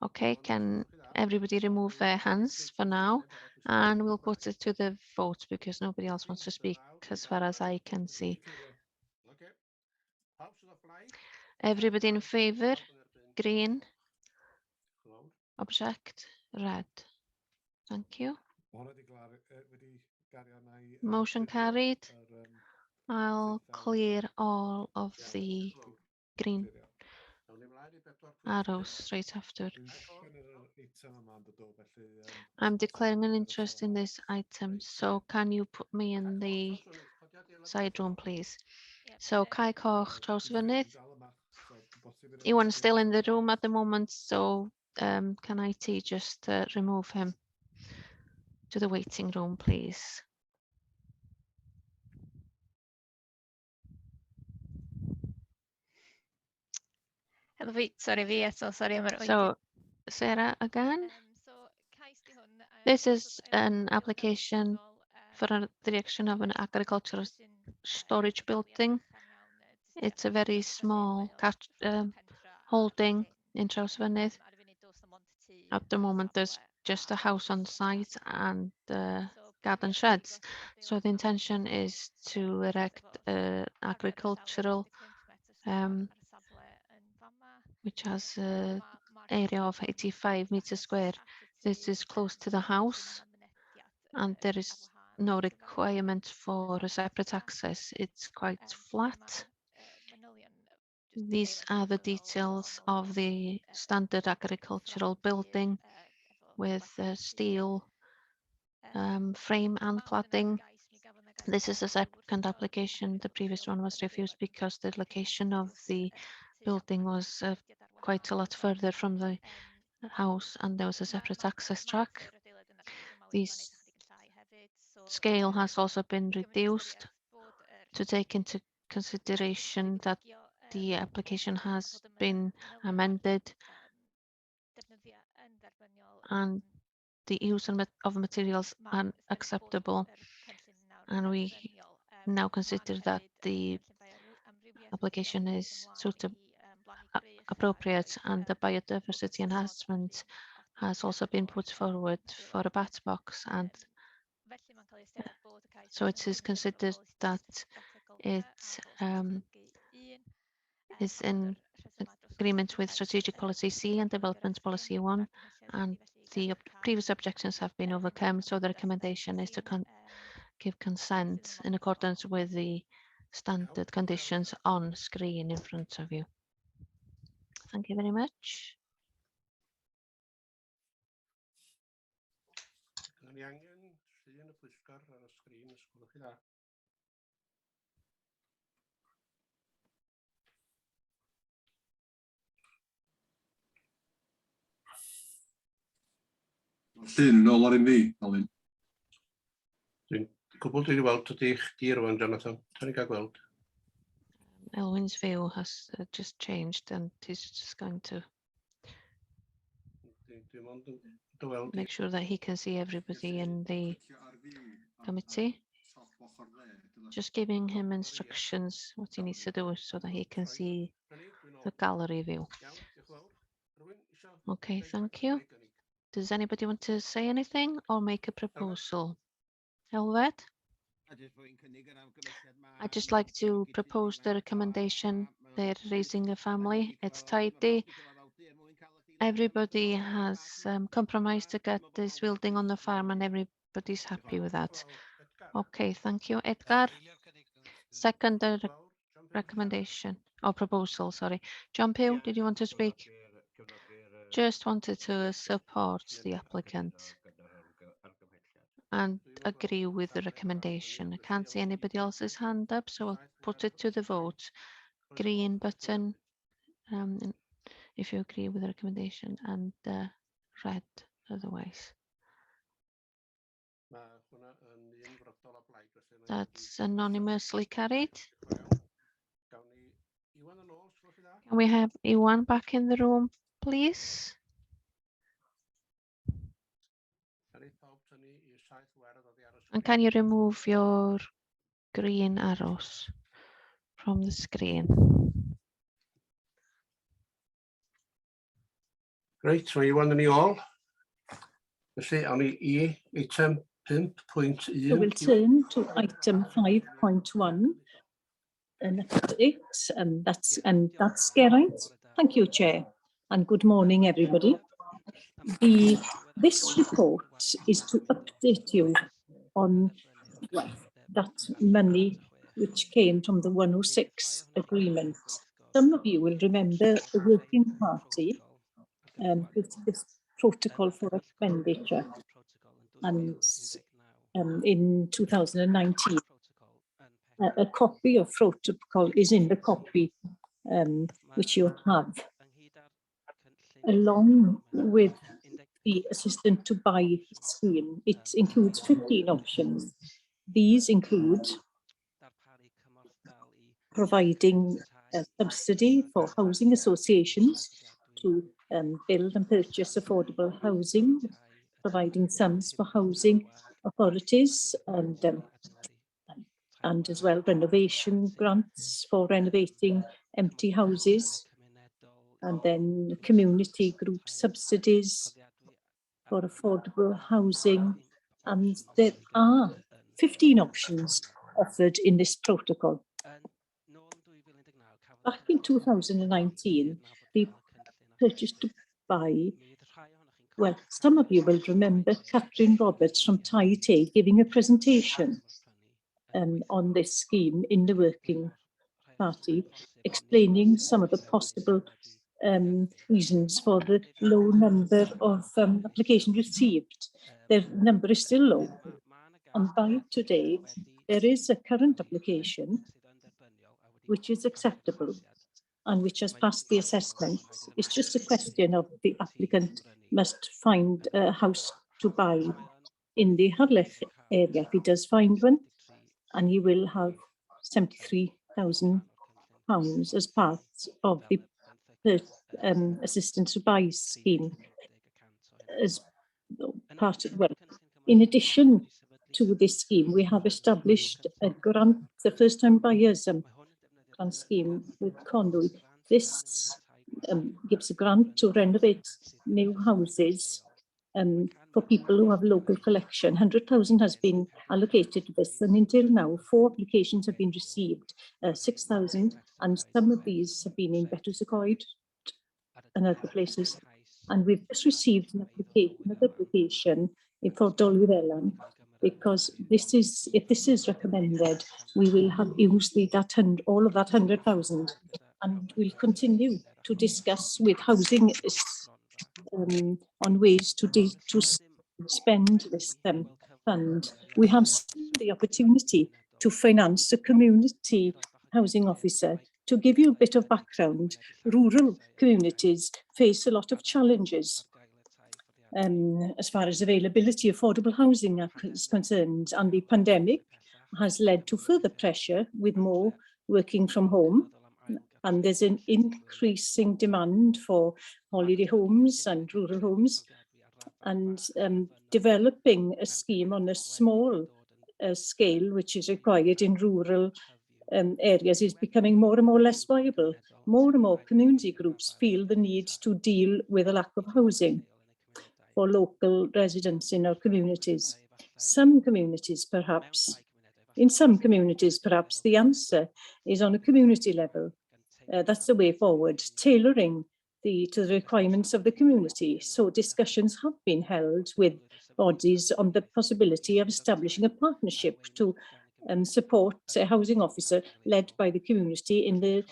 Okay, can everybody remove their hands for now? And we'll put it to the vote because nobody else wants to speak as far as I can see. Everybody in favor? Green? Object? Red. Thank you. Motion carried. I'll clear all of the green arrows straight after. I'm declaring an interest in this item, so can you put me in the side room, please? So Kai Koch, Traws-Fynydd. Ewan's still in the room at the moment, so can IT just remove him to the waiting room, please? So Sarah again. This is an application for the direction of an agricultural storage building. It's a very small holding in Traws-Fynydd. At the moment, there's just a house on site and garden sheds. So the intention is to erect agricultural, which has an area of 85 meters square. This is close to the house, and there is no requirement for a separate access. It's quite flat. These are the details of the standard agricultural building with steel frame and cladding. This is a second application. The previous one was refused because the location of the building was quite a lot further from the house and there was a separate access track. This scale has also been reduced to take into consideration that the application has been amended and the use of materials are acceptable, and we now consider that the application is suitable, appropriate, and the biodiversity enhancement has also been put forward for a bat box, and so it is considered that it is in agreement with Strategic Policy C and Development Policy 1, and the previous objections have been overcome, so the recommendation is to give consent in accordance with the standard conditions on screen in front of you. Thank you very much. ni angen llun y pwyllgor ar y sgrin, os gwelwch chi dda. Llun nôl ar un fi, Alun. Dwi'n gwbl dwi wedi weld ydy chdi rwan, Jonathan. Ta'n ni gael gweld. Elwyn's view has just changed and he's just going to Dwi'n mond yn dy weld i. make sure that he can see everybody in the committee. Just giving him instructions what he needs to do so that he can see the gallery view. Iawn, diolch yn fawr. Rywun isio Okay, deud thank rhywbeth you. neu gynnig? Does anybody want to say anything or make a proposal? Elfed? I'd just like to propose the recommendation. They're raising a family. It's tidy. Everybody has compromised to get this building on the farm and everybody's happy with that. Okay, thank you, Edgar. Second recommendation or proposal, sorry. John Pugh, did you want to speak? Just wanted to support the applicant and agree with the recommendation. I can't see anybody else's hand up, so I'll put it to the vote. Green button if you agree with the recommendation, and red otherwise. Ma' hwnna yn un frodol o blaid, felly mae- That's anonymously carried. Gawn ni Iwan yn ôl, os gwelwch chi dda. Can we have Iwan back in the room, please? Gawn ni pawb tynnu i saith werdd oddi ar y And sgrin. can you remove your green arrows from the screen? Reit, mae Iwan yn ei ôl. Felly, awn ni i eitem 5.1. So we'll turn to item 5.1. An update, and that's Geraint. Thank you, Chair, and good morning, everybody. This report is to update you on that money which came from the 106 agreement. Some of you will remember the working party with this protocol for expenditure, and in 2019. A copy of protocol is in the copy which you have, along with the assistant to buy scheme. It includes 15 options. These include providing a subsidy for housing associations to build and purchase affordable housing, providing sums for housing authorities, and as well renovation grants for renovating empty houses, and then community group subsidies for affordable housing. And there are 15 options offered in this protocol. Back in 2019, the purchase to buy, well, some of you will remember Catherine Roberts from TIT giving a presentation on this scheme in the working party, explaining some of the possible reasons for the low number of applications received. The number is still low, and by today there is a current application which is acceptable and which has passed the assessment. It's just a question of the applicant must find a house to buy in the Harlech area. If he does find one, and he will have £73,000 as part of the assistance to buy scheme. As part of, well, in addition to this scheme, we have established a grant, the first time buyers grant scheme with Conwy. This gives a grant to renovate new houses for people who have local collection. 100,000 has been allocated to this, and until now 4 applications have been received, 6,000, and some of these have been in Betws-y-Coed and other places. And we've just received another application for Dolwyddelan, because this is, if this is recommended, we will have used all of that 100,000, and we'll continue to discuss with housing on ways to spend this fund. We have the opportunity to finance a community housing officer. To give you a bit of background, rural communities face a lot of challenges as far as availability of affordable housing is concerned, and the pandemic has led to further pressure with more working from home, and there's an increasing demand for holiday homes and rural homes, and developing a scheme on a small scale, which is required in rural areas, is becoming more and more less viable. More and more community groups feel the need to deal with a lack of housing for local residents in our communities. Some communities, perhaps, in some communities, perhaps the answer is on a community level. That's the way forward, tailoring to the requirements of the community. So discussions have been held with bodies on the possibility of establishing a partnership to support a housing officer led by the community in the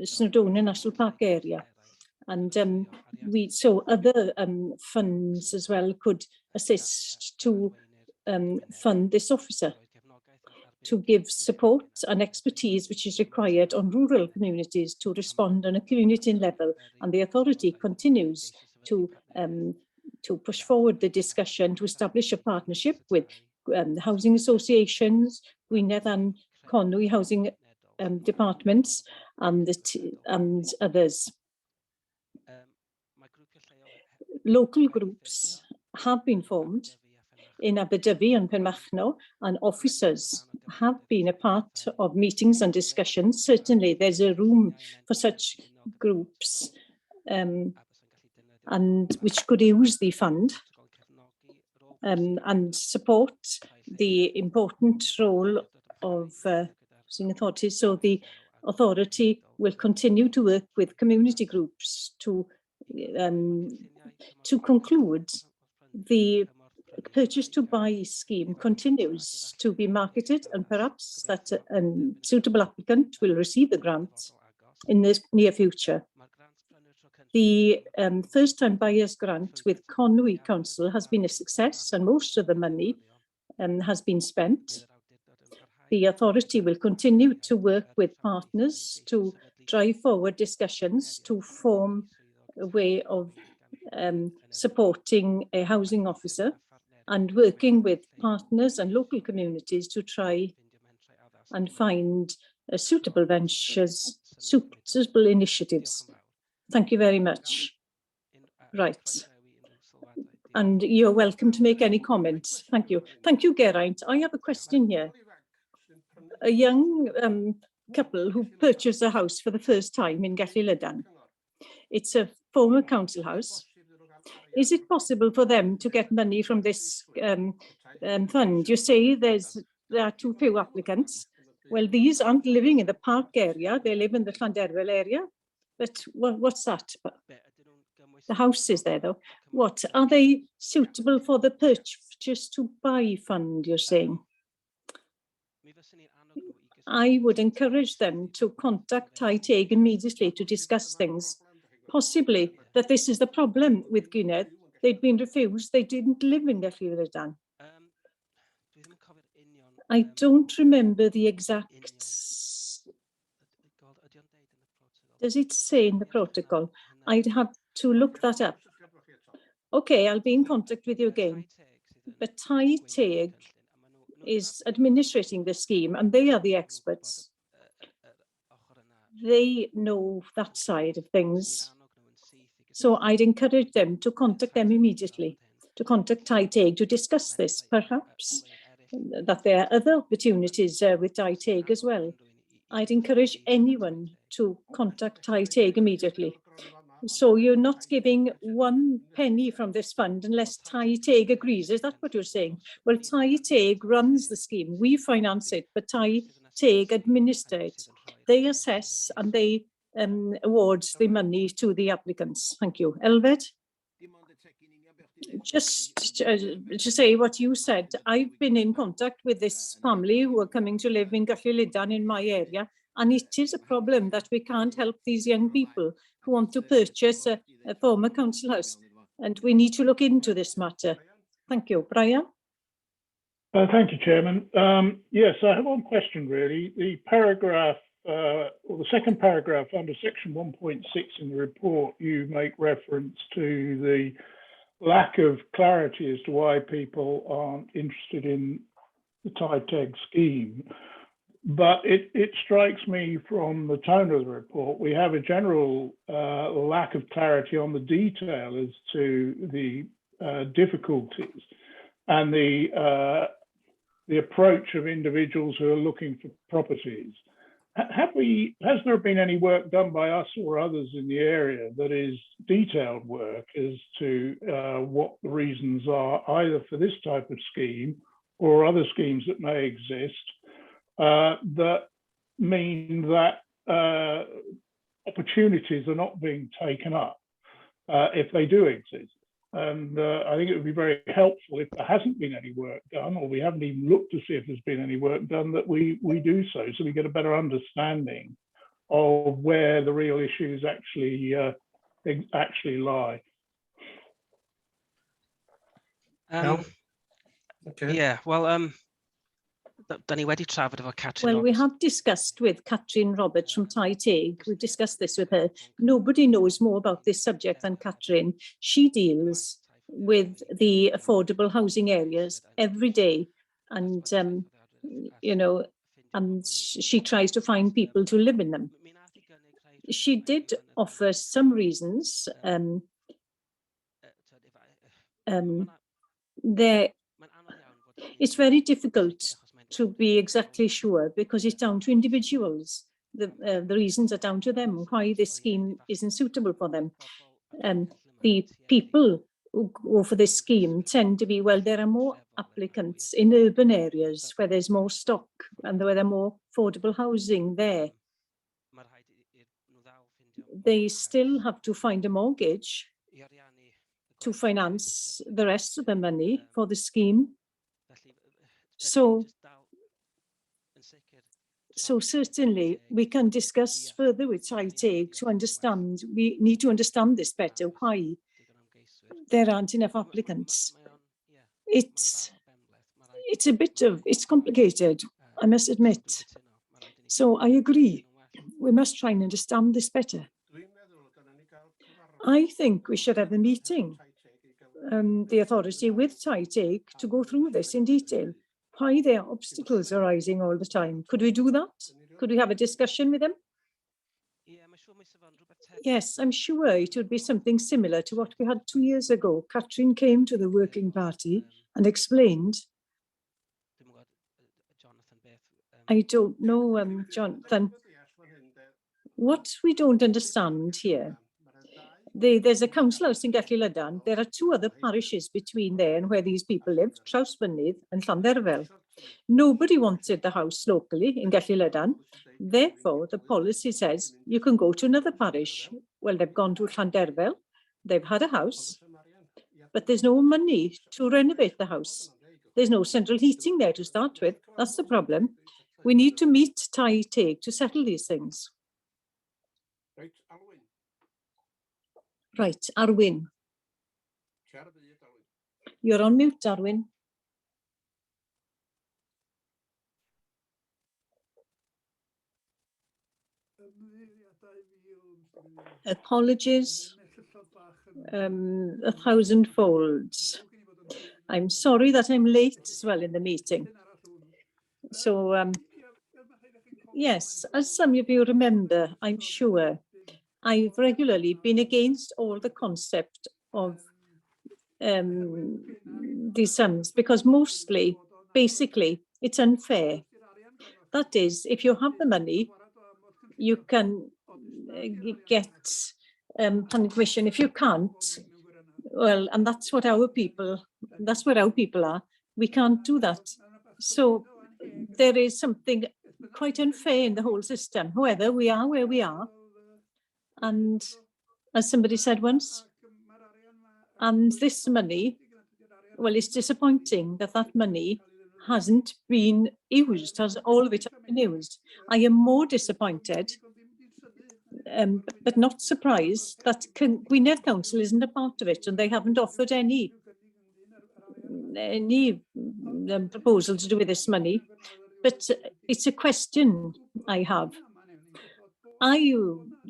Snowdonia National Park area. And so other funds as well could assist to fund this officer, to give support and expertise which is required on rural communities to respond on a community level. And the authority continues to push forward the discussion to establish a partnership with housing associations, Gwynedd and Conwy housing departments, and others. Local groups have been formed in Aberdyfi and Penmachno, and officers have been a part of meetings and discussions. Certainly there's a room for such groups and which could use the fund and support the important role of housing authorities. So the authority will continue to work with community groups to conclude the purchase to buy scheme continues to be marketed, and perhaps that a suitable applicant will receive the grant in the near future. The first-time buyers grant with Conwy Council has been a success, and most of the money has been spent. The authority will continue to work with partners to drive forward discussions to form a way of supporting a housing officer and working with partners and local communities to try and find suitable ventures, suitable initiatives. Thank you very much. Right. And you're welcome to make any comments. Thank you. Thank you, Geraint. I have a question here. A young couple who purchased a house for the first time in Gallilidan. It's a former council house. Is it possible for them to get money from this fund? You say there are too few applicants. Well, these aren't living in the park area. They live in the Llanderfel area. But what's that? The house is there, though. What? Are they suitable for the purchase to buy fund, you're saying? I would encourage them to contact Taiteg immediately to discuss things. Possibly that this is the problem with Gwynedd. They'd been refused. They didn't live in Gallilidan. I don't remember the exact. Does it say in the protocol? I'd have to look that up. Okay, I'll be in contact with you again. But Taiteg is administrating the scheme, and they are the experts. They know that side of things. So I'd encourage them to contact them immediately, to contact Taiteg to discuss this. Perhaps that there are other opportunities with Taiteg as well. I'd encourage anyone to contact Taiteg immediately. So you're not giving 1 penny from this fund unless Taiteg agrees. Is that what you're saying? Well, Taiteg runs the scheme. We finance it, but Taiteg administer it. They assess and they award the money to the applicants. Thank you. Elfed? Just to say what you said, I've been in contact with this family who are coming to live in Gallilidan in my area, and it is a problem that we can't help these young people who want to purchase a former council house, and we need to look into this matter. Thank you. Brian? Thank you, Chairman. Yes, I have one question really. The paragraph, or the second paragraph under section 1.6 in the report, you make reference to the lack of clarity as to why people aren't interested in the TITEG scheme. But it strikes me from the tone of the report, we have a general lack of clarity on the detail as to the difficulties and the approach of individuals who are looking for properties. Has there been any work done by us or others in the area that is detailed work as to what the reasons are either for this type of scheme or other schemes that may exist that mean that opportunities are not being taken up if they do exist? And I think it would be very helpful if there hasn't been any work done, or we haven't even looked to see if there's been any work done, that we do so we get a better understanding of where the real issues actually lie. Okay. Yeah, well, dan ni wedi trafod efo Catrin Well, we Roberts. have discussed with Catrin Roberts from TITEG. We've discussed this with her. Nobody knows more about this subject than Catrin. She deals with the affordable housing areas every day, and you know, and she tries to find people to live in them. She did offer some reasons. It's very difficult to be exactly sure because it's down to individuals. The reasons are down to them, why this scheme isn't suitable for them. The people who go for this scheme tend to be, well, there are more applicants in urban areas where there's more stock and where there are more affordable housing there. They still have to find a mortgage to finance the rest of the money for the scheme. So certainly we can discuss further with TITEG to understand, we need to understand this better, why there aren't enough applicants. It's complicated, I must admit. So I agree, we must try and understand this better. I think we should have a meeting, the authority with TITEG, to go through this in detail. Why there are obstacles arising all the time. Could we do that? Could we have a discussion with them? Yes, I'm sure it would be something similar to what we had 2 years ago. Catrin came to the Working Party and explained. I don't know, Jonathan. What we don't understand here, there's a council house in Gellilydan. There are 2 other parishes between there and where these people live, Trawsfynydd and Llanderfel. Nobody wanted the house locally in Gellilydan. Therefore, the policy says you can go to another parish. Well, they've gone to Llanderfel. They've had a house, but there's no money to renovate the house. There's no central heating there to start with. That's the problem. We need to meet TITEG to settle these things. Right, Arwyn. You're on mute, Arwyn. Apologies, 1,000 folds. I'm sorry that I'm late as well in the meeting. So, yes, as some of you remember, I'm sure, I've regularly been against all the concept of these sums because mostly, basically, it's unfair. That is, if you have the money, you can get planning permission. If you can't, well, and that's what our people, that's where our people are. We can't do that. So there is something quite unfair in the whole system. However, we are where we are. And as somebody said once, and this money, well, it's disappointing that that money hasn't been used, has all of it been used. I am more disappointed, but not surprised that Gwynedd Council isn't a part of it and they haven't offered any proposal to do with this money, but it's a question I have. I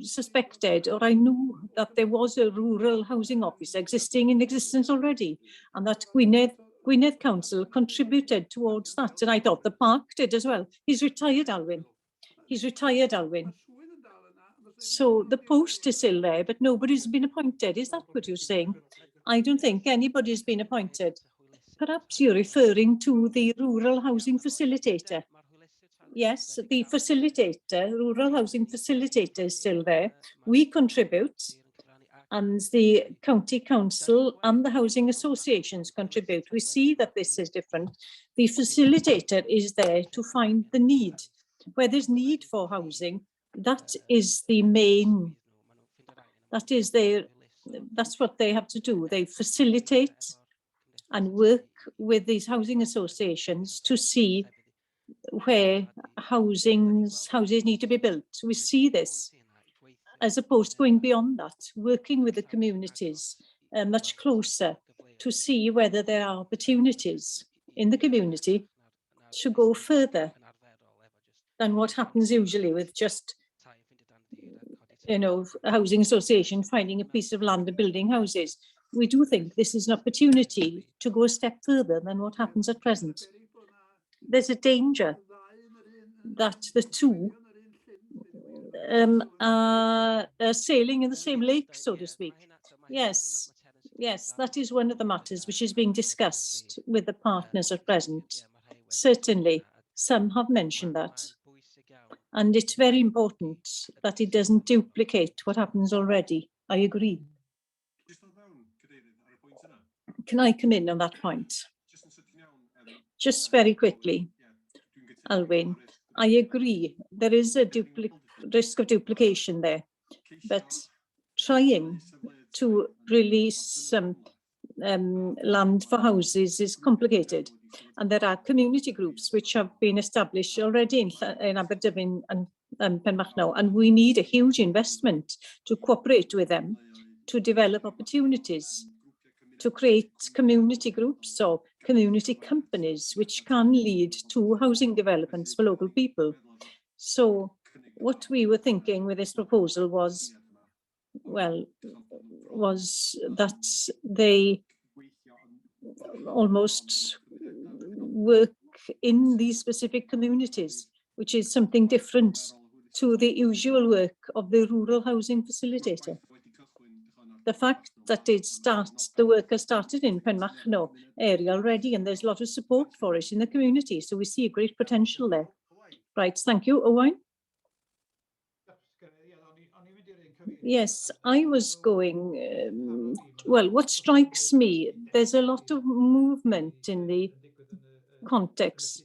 suspected, or I knew, that there was a rural housing office in existence already, and that Gwynedd Council contributed towards that, and I thought the park did as well. He's retired, Alwyn. He's retired, Alwyn. So the post is still there, but nobody's been appointed. Is that what you're saying? I don't think anybody's been appointed. Perhaps you're referring to the rural housing facilitator. Yes, the facilitator, rural housing facilitator is still there. We contribute, and the county council and the housing associations contribute. We see that this is different. The facilitator is there to find the need. Where there's need for housing, that is the main, that's what they have to do. They facilitate and work with these housing associations to see where houses need to be built. We see this, as opposed to going beyond that, working with the communities much closer to see whether there are opportunities in the community to go further than what happens usually with just, a housing association finding a piece of land and building houses. We do think this is an opportunity to go a step further than what happens at present. There's a danger that the two are sailing in the same lake, so to speak. Yes, that is one of the matters which is being discussed with the partners at present. Certainly, some have mentioned that. And it's very important that it doesn't duplicate what happens already. I agree. Can I come in on that point? Just very quickly, Alwyn, I agree. There is a risk of duplication there, but trying to release some land for houses is complicated. And there are community groups which have been established already in Aberdyfi and Penmachno, and we need a huge investment to cooperate with them to develop opportunities, to create community groups or community companies which can lead to housing developments for local people. So what we were thinking with this proposal was that they almost work in these specific communities, which is something different to the usual work of the rural housing facilitator. The fact that the work has started in Penmachno area already, and there's a lot of support for it in the community, so we see a great potential there. Right, thank you, Owain. Yes, I was going, well, what strikes me, there's a lot of movement in the context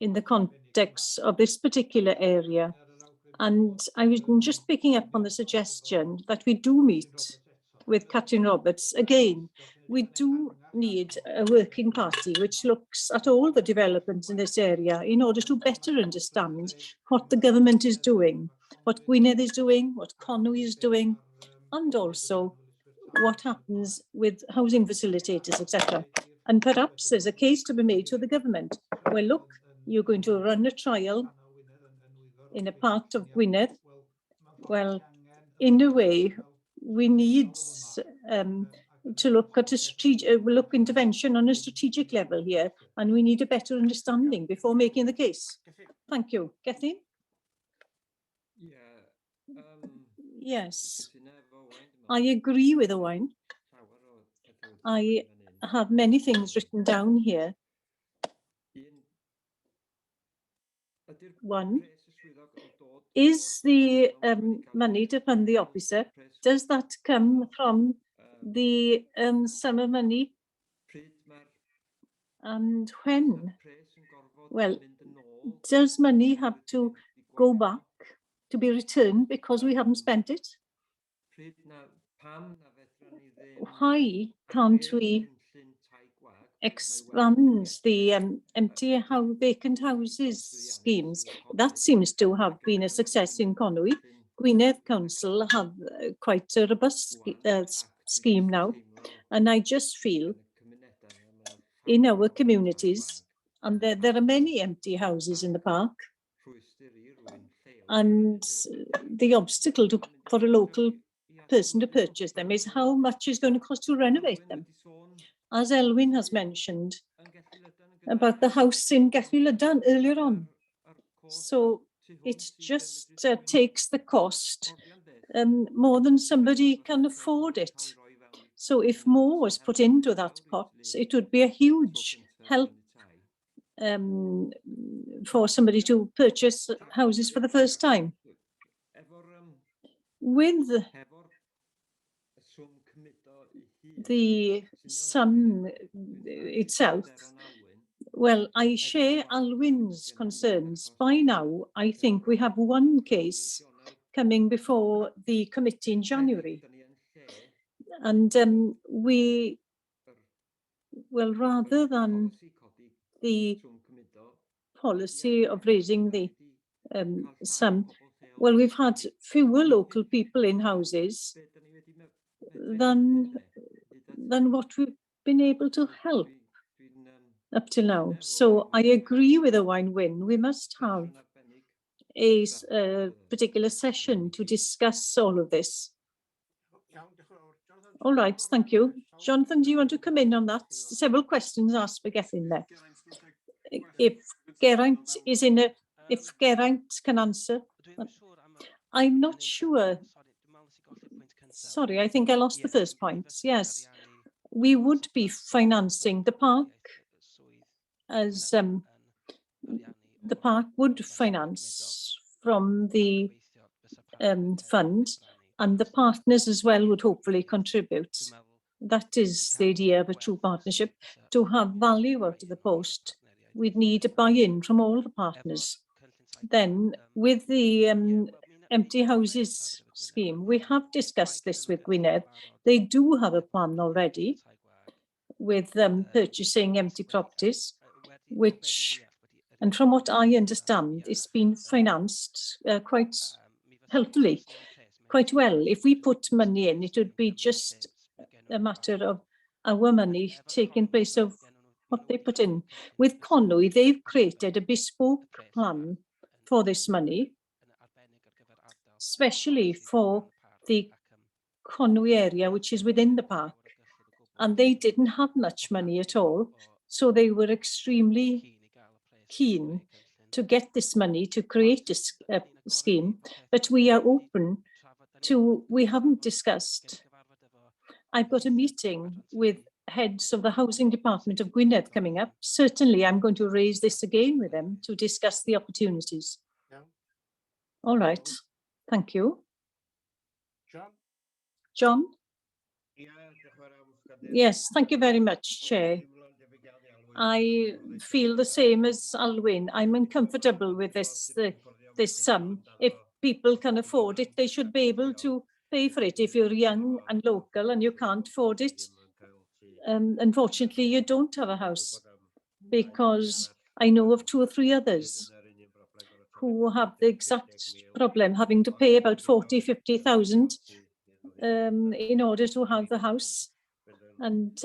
of this particular area. And I was just picking up on the suggestion that we do meet with Catherine Roberts. Again, we do need a working party which looks at all the developments in this area in order to better understand what the government is doing, what Gwynedd is doing, what Conwy is doing, and also what happens with housing facilitators, etc. And perhaps there's a case to be made to the government. Well, look, you're going to run a trial in a part of Gwynedd. Well, in a way, we need to look at intervention on a strategic level here, and we need a better understanding before making the case. Thank you. Kathleen? Yes, I agree with Owain. I have many things written down here. One, is the money to fund the officer, does that come from the summer money? And when? Well, does money have to go back to be returned because we haven't spent it? Why can't we expand the empty vacant houses schemes? That seems to have been a success in Conwy. Gwynedd Council have quite a robust scheme now, and I just feel in our communities, and there are many empty houses in the park. And the obstacle for a local person to purchase them is how much it's going to cost to renovate them. As Elwyn has mentioned about the house in Gethulydan earlier on. So it just takes the cost more than somebody can afford it. So if more was put into that pot, it would be a huge help for somebody to purchase houses for the first time. With the sum itself, well, I share Alwyn's concerns. By now, I think we have one case coming before the committee in January. And well, rather than the policy of raising the sum, well, we've had fewer local people in houses than what we've been able to help up till now. So I agree with Owain Wyn. We must have a particular session to discuss all of this. All right, thank you. Jonathan, do you want to come in on that? Several questions asked for getting there. If Geraint is in a, if Geraint can answer. I'm not sure. Sorry, I think I lost the first point. Yes, we would be financing the park as the park would finance from the fund, and the partners as well would hopefully contribute. That is the idea of a true partnership. To have value out of the post, we'd need a buy-in from all the partners. Then with the empty houses scheme, we have discussed this with Gwynedd. They do have a plan already with purchasing empty properties, which, and from what I understand, it's been financed quite healthily, quite well. If we put money in, it would be just a matter of our money taking place of what they put in. With Conwy, they've created a bespoke plan for this money, especially for the Conwy area, which is within the park. And they didn't have much money at all. So they were extremely keen to get this money to create a scheme. But we are open to, we haven't discussed. I've got a meeting with heads of the housing department of Gwynedd coming up. Certainly, I'm going to raise this again with them to discuss the opportunities. Yeah. All right, thank you. John? Yes, thank you very much, Chair. I feel the same as Alwyn. I'm uncomfortable with this sum. If people can afford it, they should be able to pay for it. If you're young and local and you can't afford it, unfortunately, you don't have a house, because I know of 2 or 3 others who have the exact problem, having to pay about 40,000-50,000 in order to have the house. And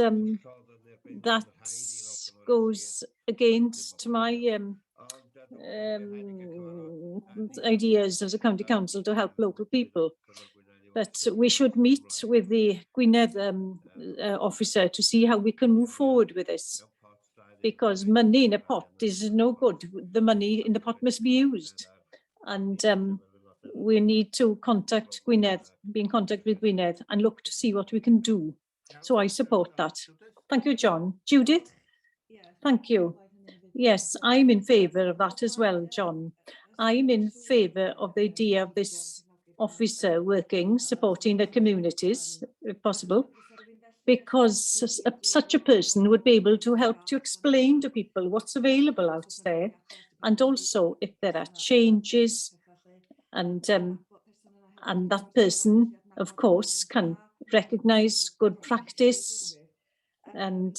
that goes against my ideas as a county council to help local people. But we should meet with the Gwynedd officer to see how we can move forward with this, because money in a pot is no good. The money in the pot must be used. And we need to contact Gwynedd, be in contact with Gwynedd and look to see what we can do. So I support that. Thank you, John. Judith? Thank you. Yes, I'm in favour of that as well, John. I'm in favour of the idea of this officer working, supporting the communities, if possible, because such a person would be able to help to explain to people what's available out there, and also if there are changes, and that person, of course, can recognise good practice, and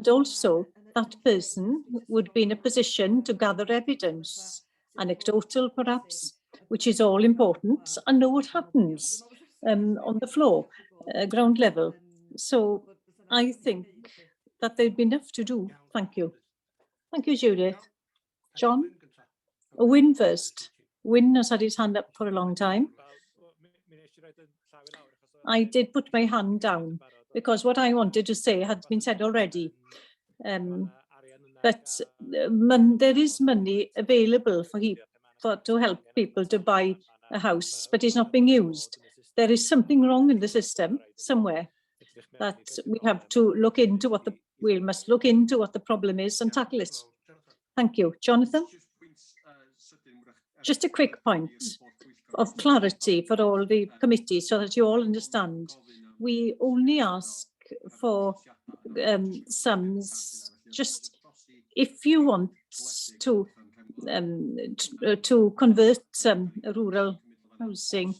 also that person would be in a position to gather evidence, anecdotal perhaps, which is all important, and know what happens on the floor, ground level. So I think that there'd be enough to do. Thank you. Thank you, Judith. John? Wyn first. Wyn has had his hand up for a long time. I did put my hand down because what I wanted to say had been said already. But there is money available to help people to buy a house, but it's not being used. There is something wrong in the system somewhere that we have to look into we must look into what the problem is and tackle it. Thank you. Jonathan? Just a quick point of clarity for all the committees so that you all understand. We only ask for sums just if you want to convert rural housing.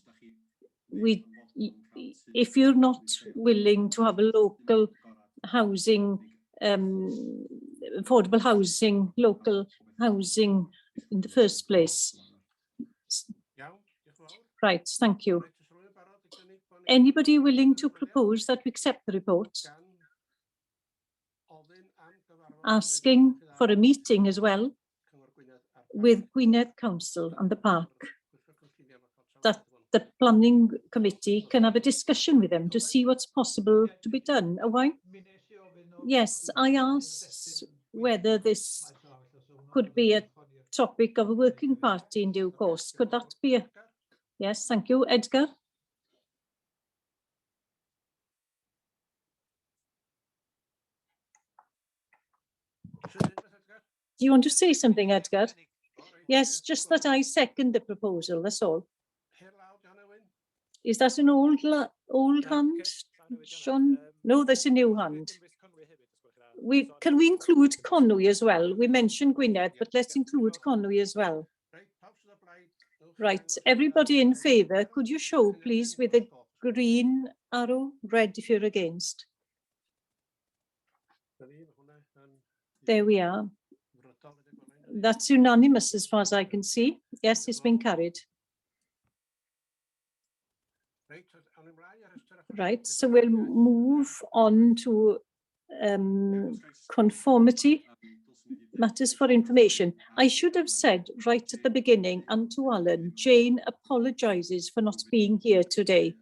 If you're not willing to have a local housing, affordable housing, local housing in the first place. Right, thank you. Anybody willing to propose that we accept the report? Asking for a meeting as well with Gwynedd Council and the park, that the planning committee can have a discussion with them to see what's possible to be done. Why? Yes, I asked whether this could be a topic of a working party in due course. Could that be a... Yes, thank you. Edgar? Do you want to say something, Edgar? Yes, just that I second the proposal, that's all. Is that an old hand, John? No, that's a new hand. Can we include Conwy as well? We mentioned Gwynedd, but let's include Conwy as well. Right, everybody in favour, could you show, please, with a green arrow, red if you're against. There we are. That's unanimous as far as I can see. Yes, it's been carried. Right, so we'll move on to conformity matters for information. I should have said right at the beginning, and to Alan, Jane apologises for not being here today.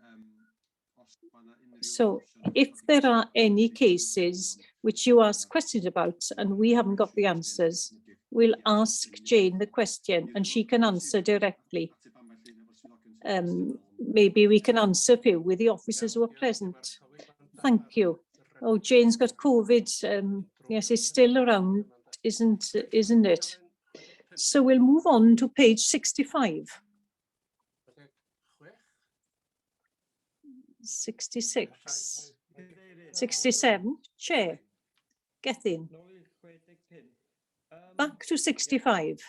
So if there are any cases which you ask questions about and we haven't got the answers, we'll ask Jane the question and she can answer directly. Maybe we can answer for you with the officers who are present. Thank you. Oh, Jane's got COVID. Yes, it's still around, isn't it? So we'll move on to page 65. 66. 67. Chair. Get in. Back to 65.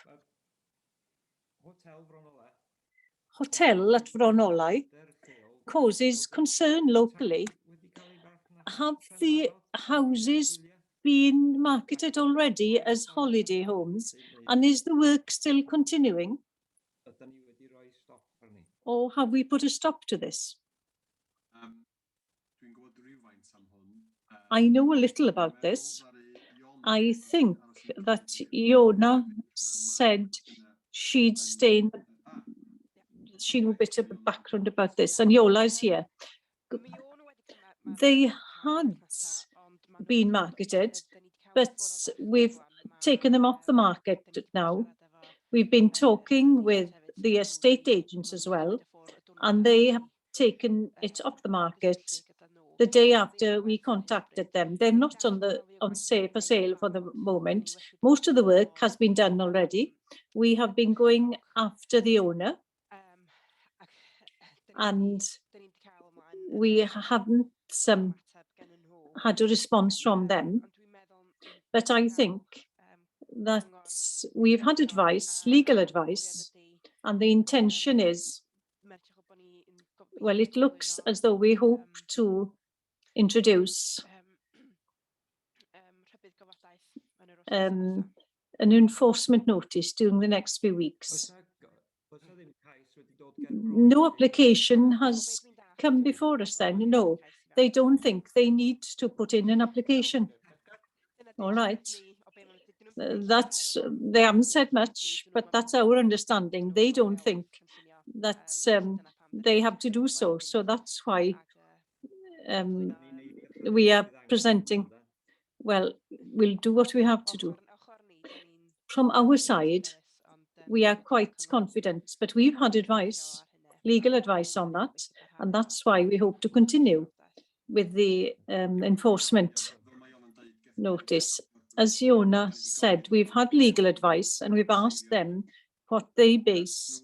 Hotel at Fronolau causes concern locally. Have the houses been marketed already as holiday homes, and is the work still continuing? Or have we put a stop to this? I know a little about this. I think that Iona said she'd stay in, she knew a bit of a background about this, and Iola's here. They had been marketed, but we've taken them off the market now. We've been talking with the estate agents as well, and they have taken it off the market the day after we contacted them. They're not for sale for the moment. Most of the work has been done already. We have been going after the owner, and we haven't had a response from them. But I think that we've had advice, legal advice, and the intention is, well, it looks as though we hope to introduce an enforcement notice during the next few weeks. No application has come before us then, no. They don't think they need to put in an application. All right. That's, they haven't said much, but that's our understanding. They don't think that they have to do so. So that's why we are presenting. Well, we'll do what we have to do. From our side, we are quite confident, but we've had advice, legal advice on that, and that's why we hope to continue with the enforcement notice. As Fiona said, we've had legal advice and we've asked them what they base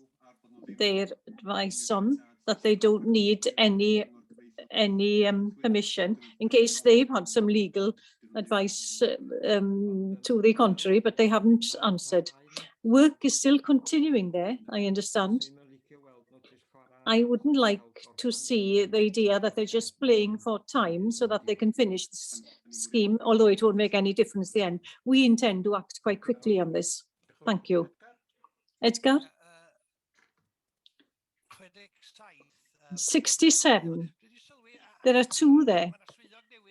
their advice on, that they don't need any permission, in case they've had some legal advice to the contrary, but they haven't answered. Work is still continuing there, I understand. I wouldn't like to see the idea that they're just playing for time so that they can finish this scheme, although it won't make any difference at the end. We intend to act quite quickly on this. Thank you. Edgar? 67. There are two there.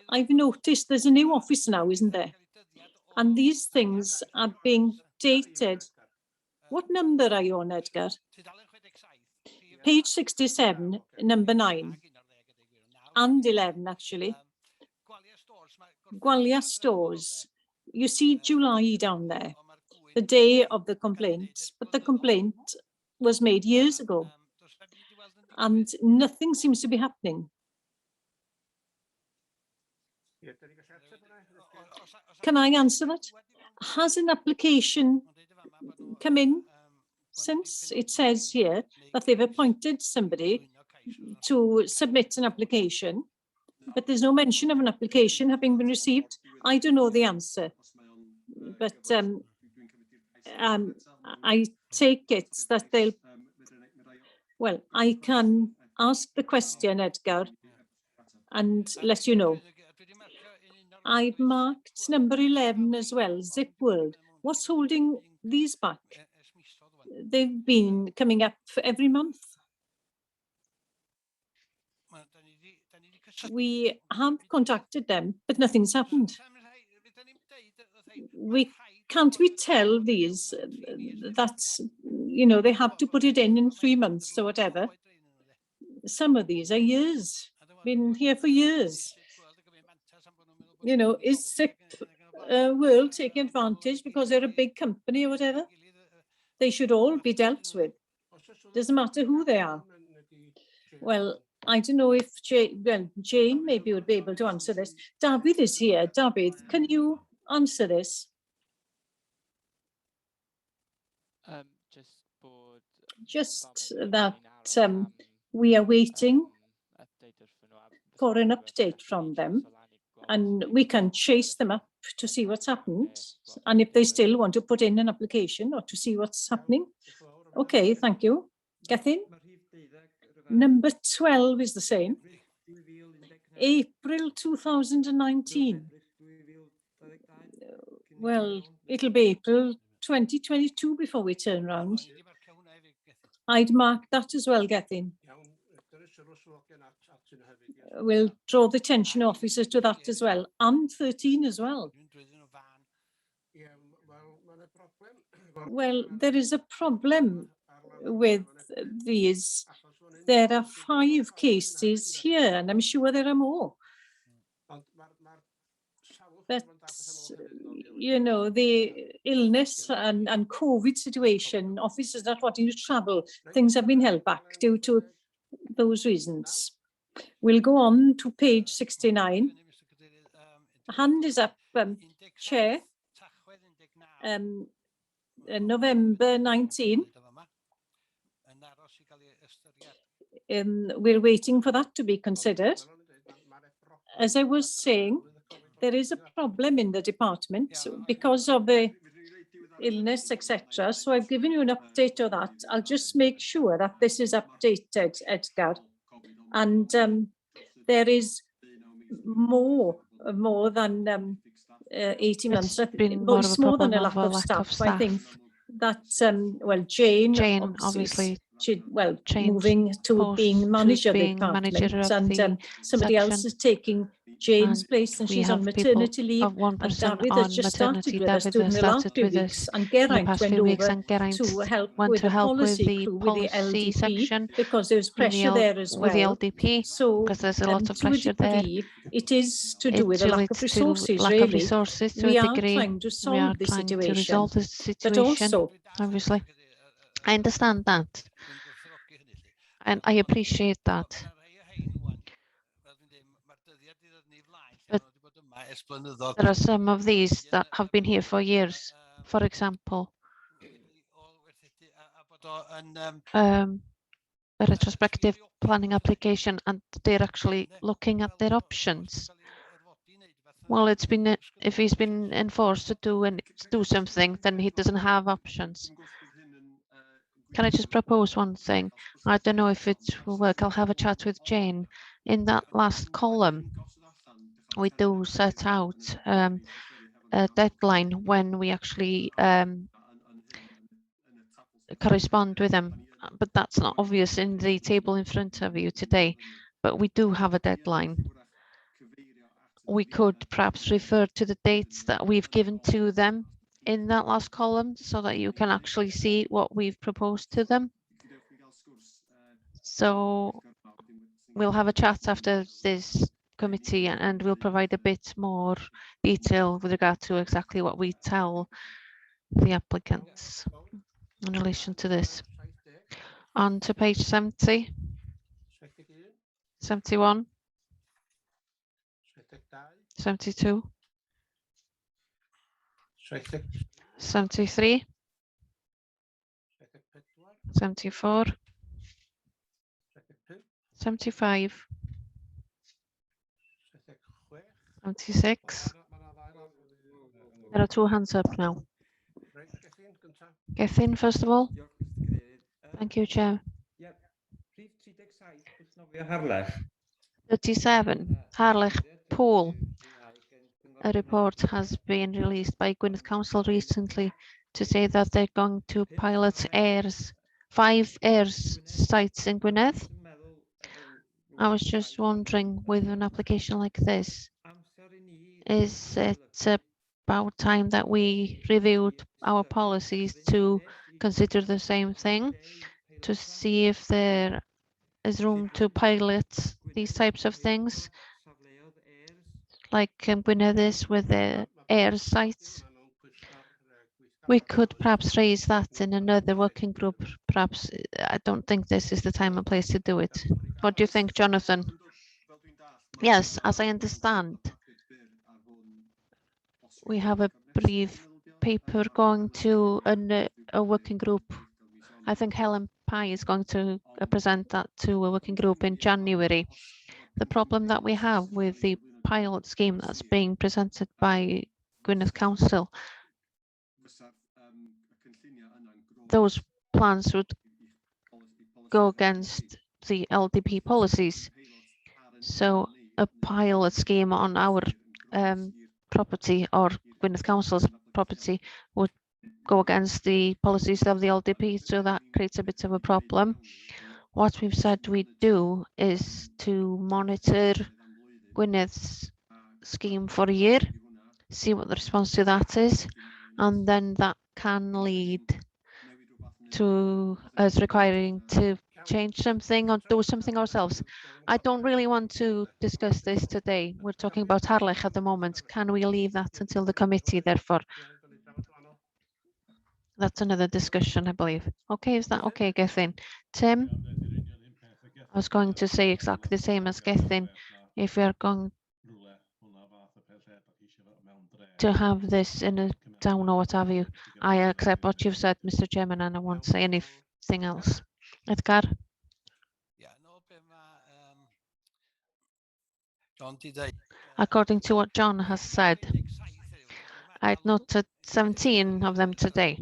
I've noticed there's a new office now, isn't there? And these things are being dated. What number are you on, Edgar? Page 67, number 9, and 11, actually. Gwalia stores. You see July down there, the day of the complaint, but the complaint was made years ago, and nothing seems to be happening. Can I answer that? Has an application come in since? It says here that they've appointed somebody to submit an application, but there's no mention of an application having been received. I don't know the answer, but I take it that they'll, well, I can ask the question, Edgar, and let you know. I've marked number 11 as well, Zip World. What's holding these back? They've been coming up for every month. We have contacted them, but nothing's happened. Can't we tell these that, you know, they have to put it in 3 months or whatever? Some of these are years, been here for years. You know, is Zip World taking advantage because they're a big company or whatever? They should all be dealt with. Doesn't matter who they are. Well, I don't know if Jane maybe would be able to answer this. David is here. David, can you answer this? Just that we are waiting for an update from them, and we can chase them up to see what's happened, and if they still want to put in an application or to see what's happening. Okay, thank you. Gethin? Number 12 is the same. April 2019. Well, it'll be April 2022 before we turn around. I'd mark that as well, Gethin. We'll draw the attention officers to that as well, and 13 as well. Well, there is a problem with these. There are 5 cases here, and I'm sure there are more. But, you know, the illness and COVID situation, officers not wanting to travel, things have been held back due to those reasons. We'll go on to page 69. Hand is up, Chair. November 19. We're waiting for that to be considered. As I was saying, there is a problem in the department because of the illness, etc. So I've given you an update of that. I'll just make sure that this is updated, Edgar. And there is more than 80 months. It's more than a lack of staff. I think that, well, Jane obviously, moving to being manager of the department, and somebody else is taking Jane's And placed and we she's on have people maternity leave, of one and person David has on just maternity. started with us David doing has the last started few with us weeks, and in the Geraint past went few weeks, over and Geraint to help went with to the help with policy the crew with the policy LDP section because there's with pressure there as with the well. LDP, So because there's a lot of to a pressure there. degree, it is to do with a lack of It's to resources, lack of really. resources to We a are degree. trying to We are solve the trying to situation, resolve the but situation, also obviously. I understand that, and I appreciate that. But there are some of these that have been here for years. For example, a retrospective planning application, and they're actually looking at their options. Well, it's been, if he's been enforced to do something, then he doesn't have options. Can I just propose one thing? I don't know if it will work. I'll have a chat with Jane. In that last column, we do set out a deadline when we actually correspond with them, but that's not obvious in the table in front of you today. But we do have a deadline. We could perhaps refer to the dates that we've given to them in that last column so that you can actually see what we've proposed to them. So we'll have a chat after this committee and we'll provide a bit more detail with regard to exactly what we tell the applicants in relation to this. On to page 70, 71, 72, 73, 74, 75, 76. There are two hands up now. Gethin, first of all. Thank you, Chair. 37, Harlech Pool. A report has been released by Gwynedd Council recently to say that they're going to pilot 5 airs sites in Gwynedd. I was just wondering, with an application like this, is it about time that we reviewed our policies to consider the same thing, to see if there is room to pilot these types of things, like Gwynedd is with the air sites? We could perhaps raise that in another working group. Perhaps I don't think this is the time and place to do it. What do you think, Jonathan? Yes, as I understand, we have a brief paper going to a working group. I think Helen Pye is going to present that to a working group in January. The problem that we have with the pilot scheme that's being presented by Gwynedd Council, those plans would go against the LDP policies. So a pilot scheme on our property or Gwynedd Council's property would go against the policies of the LDP, so that creates a bit of a problem. What we've said we do is to monitor Gwyned's scheme for a year, see what the response to that is, and then that can lead to us requiring to change something or do something ourselves. I don't really want to discuss this today. We're talking about Harlech at the moment. Can we leave that until the committee, therefore? That's another discussion, I believe. Okay, is that okay, Gethin? Tim? I was going to say exactly the same as Gethin. If we are going to have this in a town or what have you, I accept what you've said, Mr. Chairman, and I won't say anything else. Edgar? According to what John has said, I'd noted 17 of them today.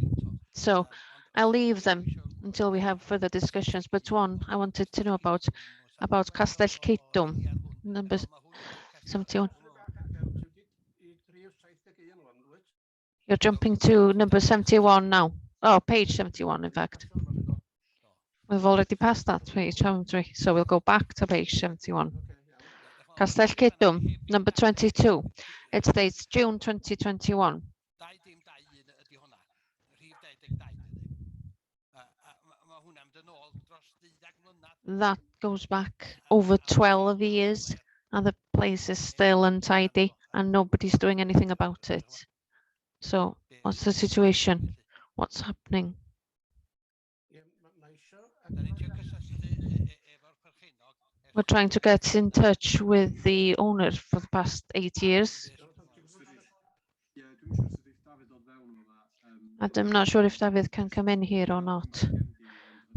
So I'll leave them until we have further discussions. But one I wanted to know about Castell Ceidwm, number 71. You're jumping to number 71 now. Oh, page 71, in fact. We've already passed that page, haven't we? So we'll go back to page 71. Castell Cydwm, number 22. It states June 2021. That goes back over 12 years and the place is still untidy and nobody's doing anything about it. So what's the situation? What's happening? We're trying to get in touch with the owner for the past 8 years. I'm not sure if David can come in here or not,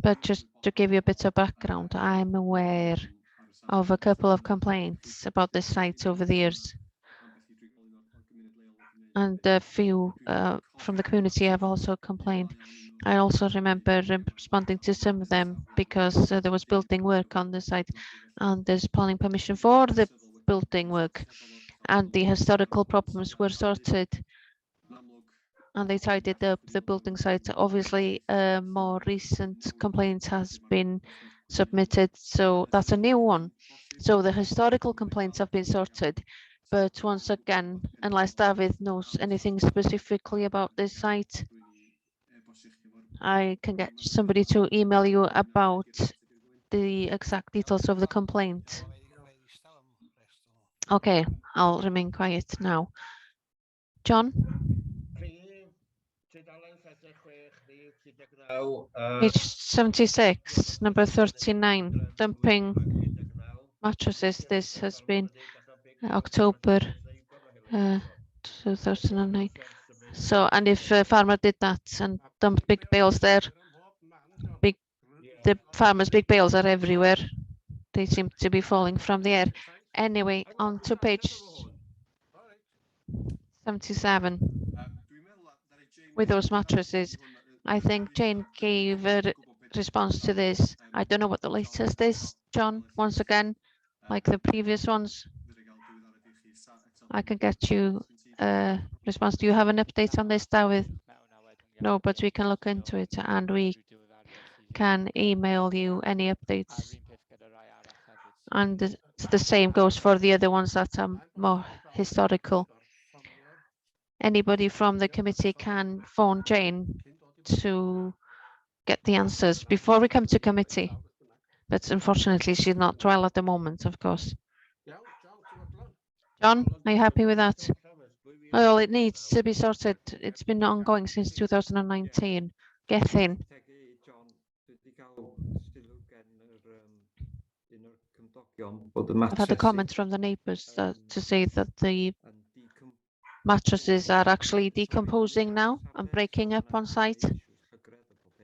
but just to give you a bit of background, I'm aware of a couple of complaints about this site over the years. And a few from the community have also complained. I also remember responding to some of them because there was building work on the site and there's planning permission for the building work and the historical problems were sorted and they tidied up the building site. Obviously, a more recent complaint has been submitted, so that's a new one. So the historical complaints have been sorted, but once again, unless David knows anything specifically about this site, I can get somebody to email you about the exact details of the complaint. Okay, I'll remain quiet now. John? Page 76, number 39, dumping mattresses. This has been October 2009. So, and if a farmer did that and dumped big bales there, the farmers' big bales are everywhere. They seem to be falling from the air. Anyway, on to page 77. With those mattresses, I think Jane gave a response to this. I don't know what the latest is, John, once again, like the previous ones. I can get you a response. Do you have an update on this, David? No, but we can look into it and we can email you any updates. And the same goes for the other ones that are more historical. Anybody from the committee can phone Jane to get the answers before we come to committee. But unfortunately, she's not well at the moment, of course. John, are you happy with that? Well, it needs to be sorted. It's been ongoing since 2019. Gethin. I've had a comment from the neighbours to say that the mattresses are actually decomposing now and breaking up on site.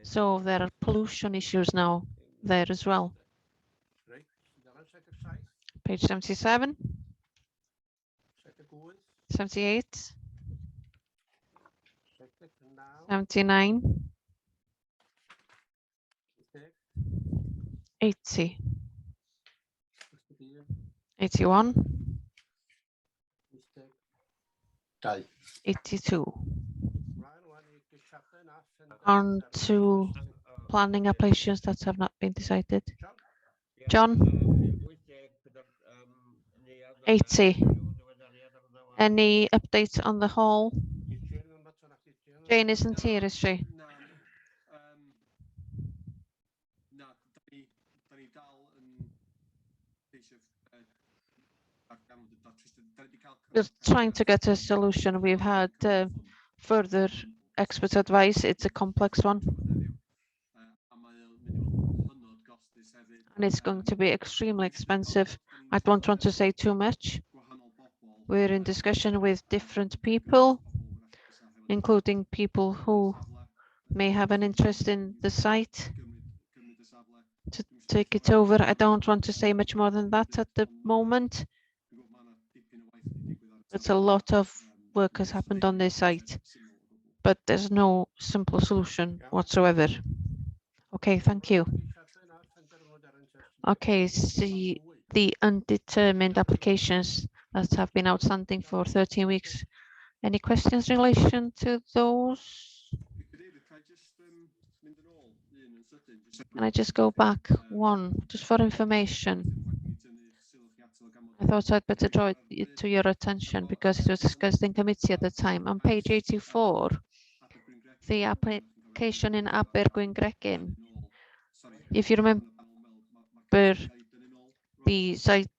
So there are pollution issues now there as well. Page 77. 78. 79. 80. 81. 82. On to planning applications that have not been decided. John? 80. Any updates on the whole? Jane isn't here, is she? We're trying to get a solution. We've had further expert advice. It's a complex one. And it's going to be extremely expensive. I don't want to say too much. We're in discussion with different people, including people who may have an interest in the site to take it over. I don't want to say much more than that at the moment. It's a lot of work has happened on this site, but there's no simple solution whatsoever. Okay, thank you. Okay, see the undetermined applications that have been outstanding for 13 weeks. Any questions in relation to those? Can I just go back one, just for information? I thought I'd better draw it to your attention because it was discussed in committee at the time. On page 84, the application in Abergwyn-Gregin. If you remember, the site,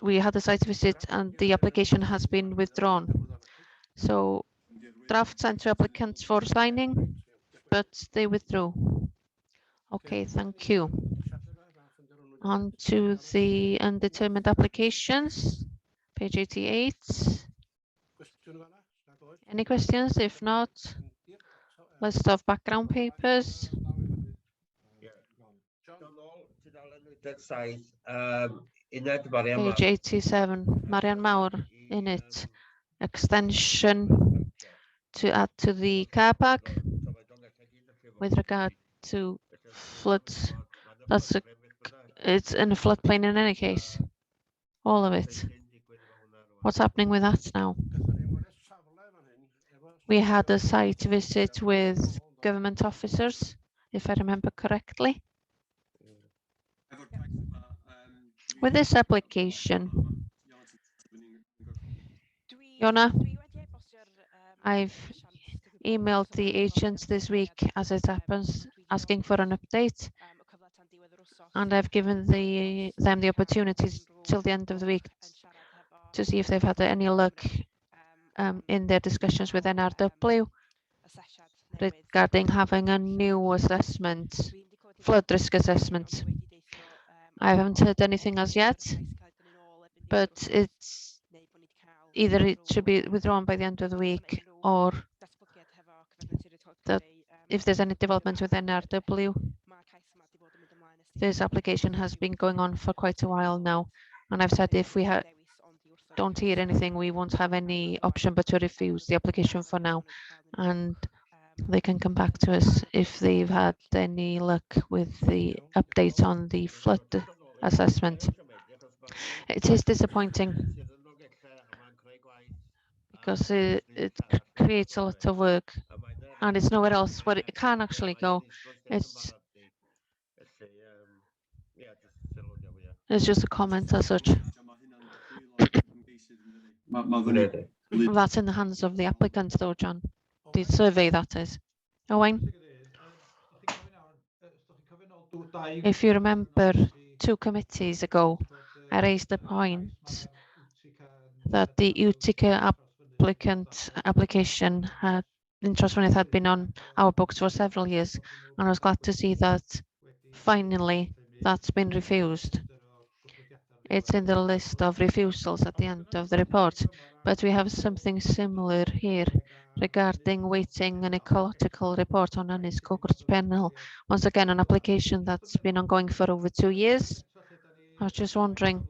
we had a site visit and the application has been withdrawn. So draft sent to applicants for signing, but they withdrew. Okay, thank you. On to the undetermined applications, page 88. Any questions? If not, list of background papers. Page 87, Marian Maur in it. Extension to add to the car park with regard to floods. It's in a floodplain in any case. All of it. What's happening with that now? We had a site visit with government officers, if I remember correctly. With this application, Jonna, I've emailed the agents this week as it happens, asking for an update. And I've given them the opportunities till the end of the week to see if they've had any luck in their discussions with NRW regarding having a new assessment, flood risk assessment. I haven't heard anything as yet, but it's either it should be withdrawn by the end of the week, or that if there's any development with NRW, this application has been going on for quite a while now, and I've said if we don't hear anything, we won't have any option but to refuse the application for now, and they can come back to us if they've had any luck with the update on the flood assessment. It is disappointing because it creates a lot of work and it's nowhere else where it can actually go. It's just a comment as such. That's in the hands of the applicant though, John. The survey, that is. Owain? If you remember 2 committees ago, I raised the point that the Utica application interest when it had been on our books for several years, and I was glad to see that finally that's been refused. It's in the list of refusals at the end of the report, but we have something similar here regarding waiting an ecological report on Ynys Cwrdd. Once again, an application that's been ongoing for over 2 years. I was just wondering,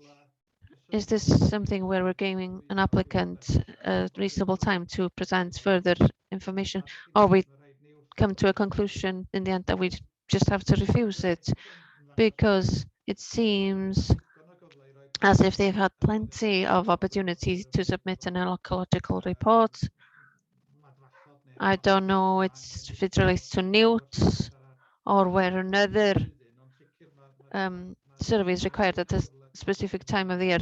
is this something where we're giving an applicant a reasonable time to present further information, or we come to a conclusion in the end that we just have to refuse it? Because it seems as if they've had plenty of opportunities to submit an ecological report. I don't know if it relates to newts or where another survey is required at a specific time of the year.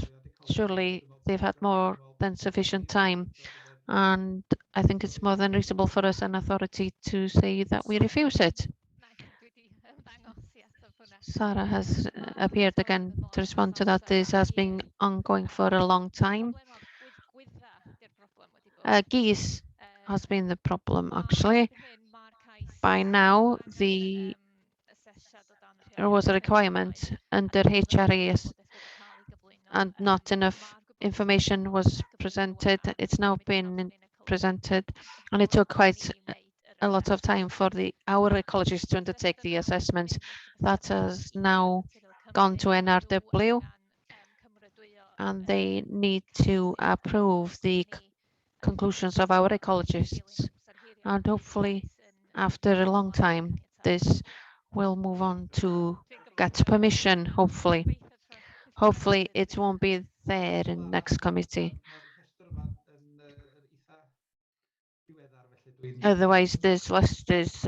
Surely they've had more than sufficient time, and I think it's more than reasonable for us, an authority, to say that we refuse it. Sarah has appeared again to respond to that. This has been ongoing for a long time. Geese has been the problem, actually. By now, there was a requirement under HRAS and not enough information was presented. It's now been presented, and it took quite a lot of time for our ecologists to undertake the assessment. That has now gone to NRW, and they need to approve the conclusions of our ecologists. And hopefully, after a long time, this will move on to get permission, hopefully. Hopefully, it won't be there in next committee. Otherwise, this list is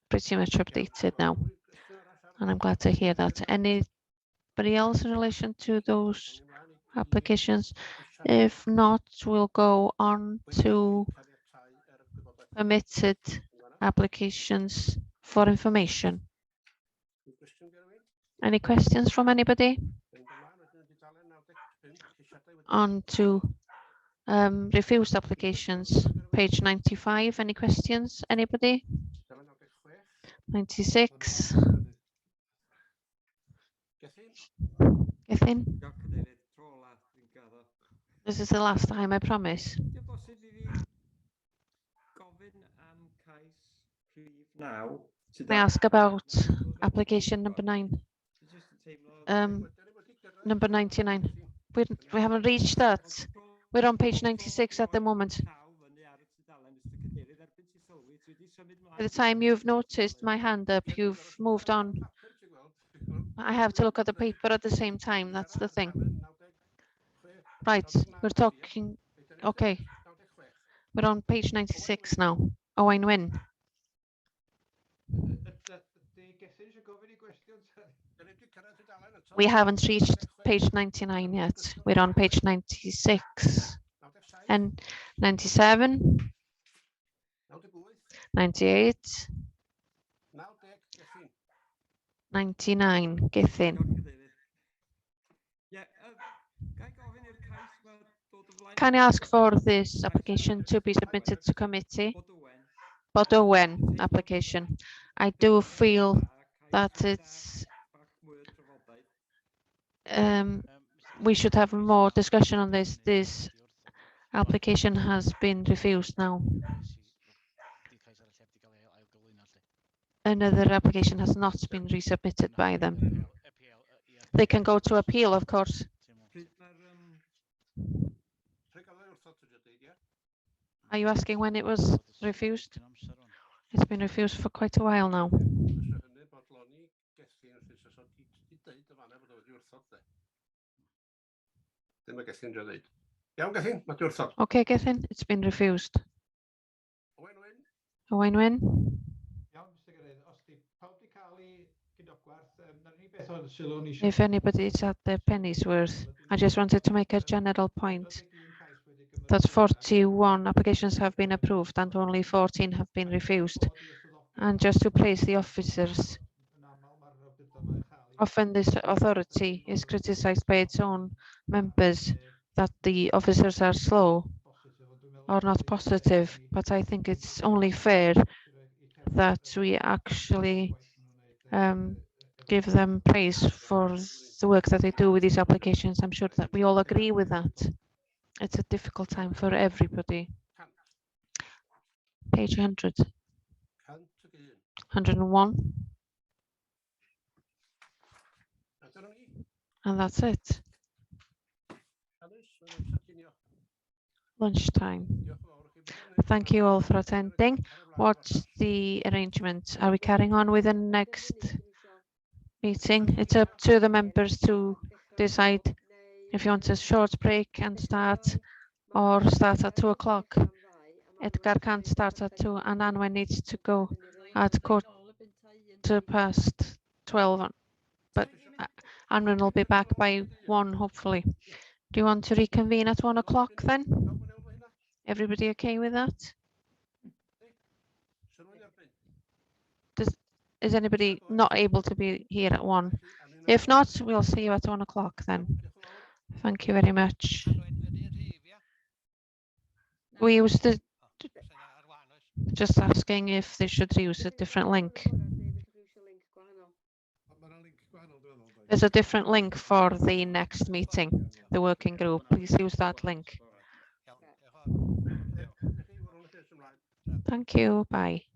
pretty much updated now, and I'm glad to hear that. Anybody else in relation to those applications? If not, we'll go on to permitted applications for information. Any questions from anybody? On to refused applications, page 95. Any questions? Anybody? 96. Gethin? This is the last time, I promise. Can I ask about application number 9? Number 99. We haven't reached that. We're on page 96 at the moment. By the time you've noticed my hand up, you've moved on. I have to look at the paper at the same time. That's the thing. Right, we're talking. Okay, we're on page 96 now. Owain Wyn. We haven't reached page 99 yet. We're on page 96 and 97, 98, 99. Gethin. Can I ask for this application to be submitted to committee? But when application, I do feel that it's we should have more discussion on this. This application has been refused now. Another application has not been resubmitted by them. They can go to appeal, of course. Are you asking when it was refused? It's been refused for quite a while now. Okay, Gethin, it's been refused. Owain Wyn. If anybody's at the penny's worth, I just wanted to make a general point that 41 applications have been approved and only 14 have been refused. And just to praise the officers, often this authority is criticized by its own members that the officers are slow or not positive, but I think it's only fair that we actually give them praise for the work that they do with these applications. I'm sure that we all agree with that. It's a difficult time for everybody. Page 100. 101. And that's it. Lunchtime. Thank you all for attending. What's the arrangement? Are we carrying on with the next meeting? It's up to the members to decide if you want a short break and start or start at 2 o'clock. Edgar can't start at 2 and Anwen needs to go at 12:15, but Anwen will be back by 1 hopefully. Do you want to reconvene at 1 o'clock then? Everybody okay with that? Is anybody not able to be here at 1? If not, we'll see you at 1 o'clock then. Thank you very much. We used to just asking if they should use a different link. There's a different link for the next meeting, the working group. Please use that link. Thank you. Bye.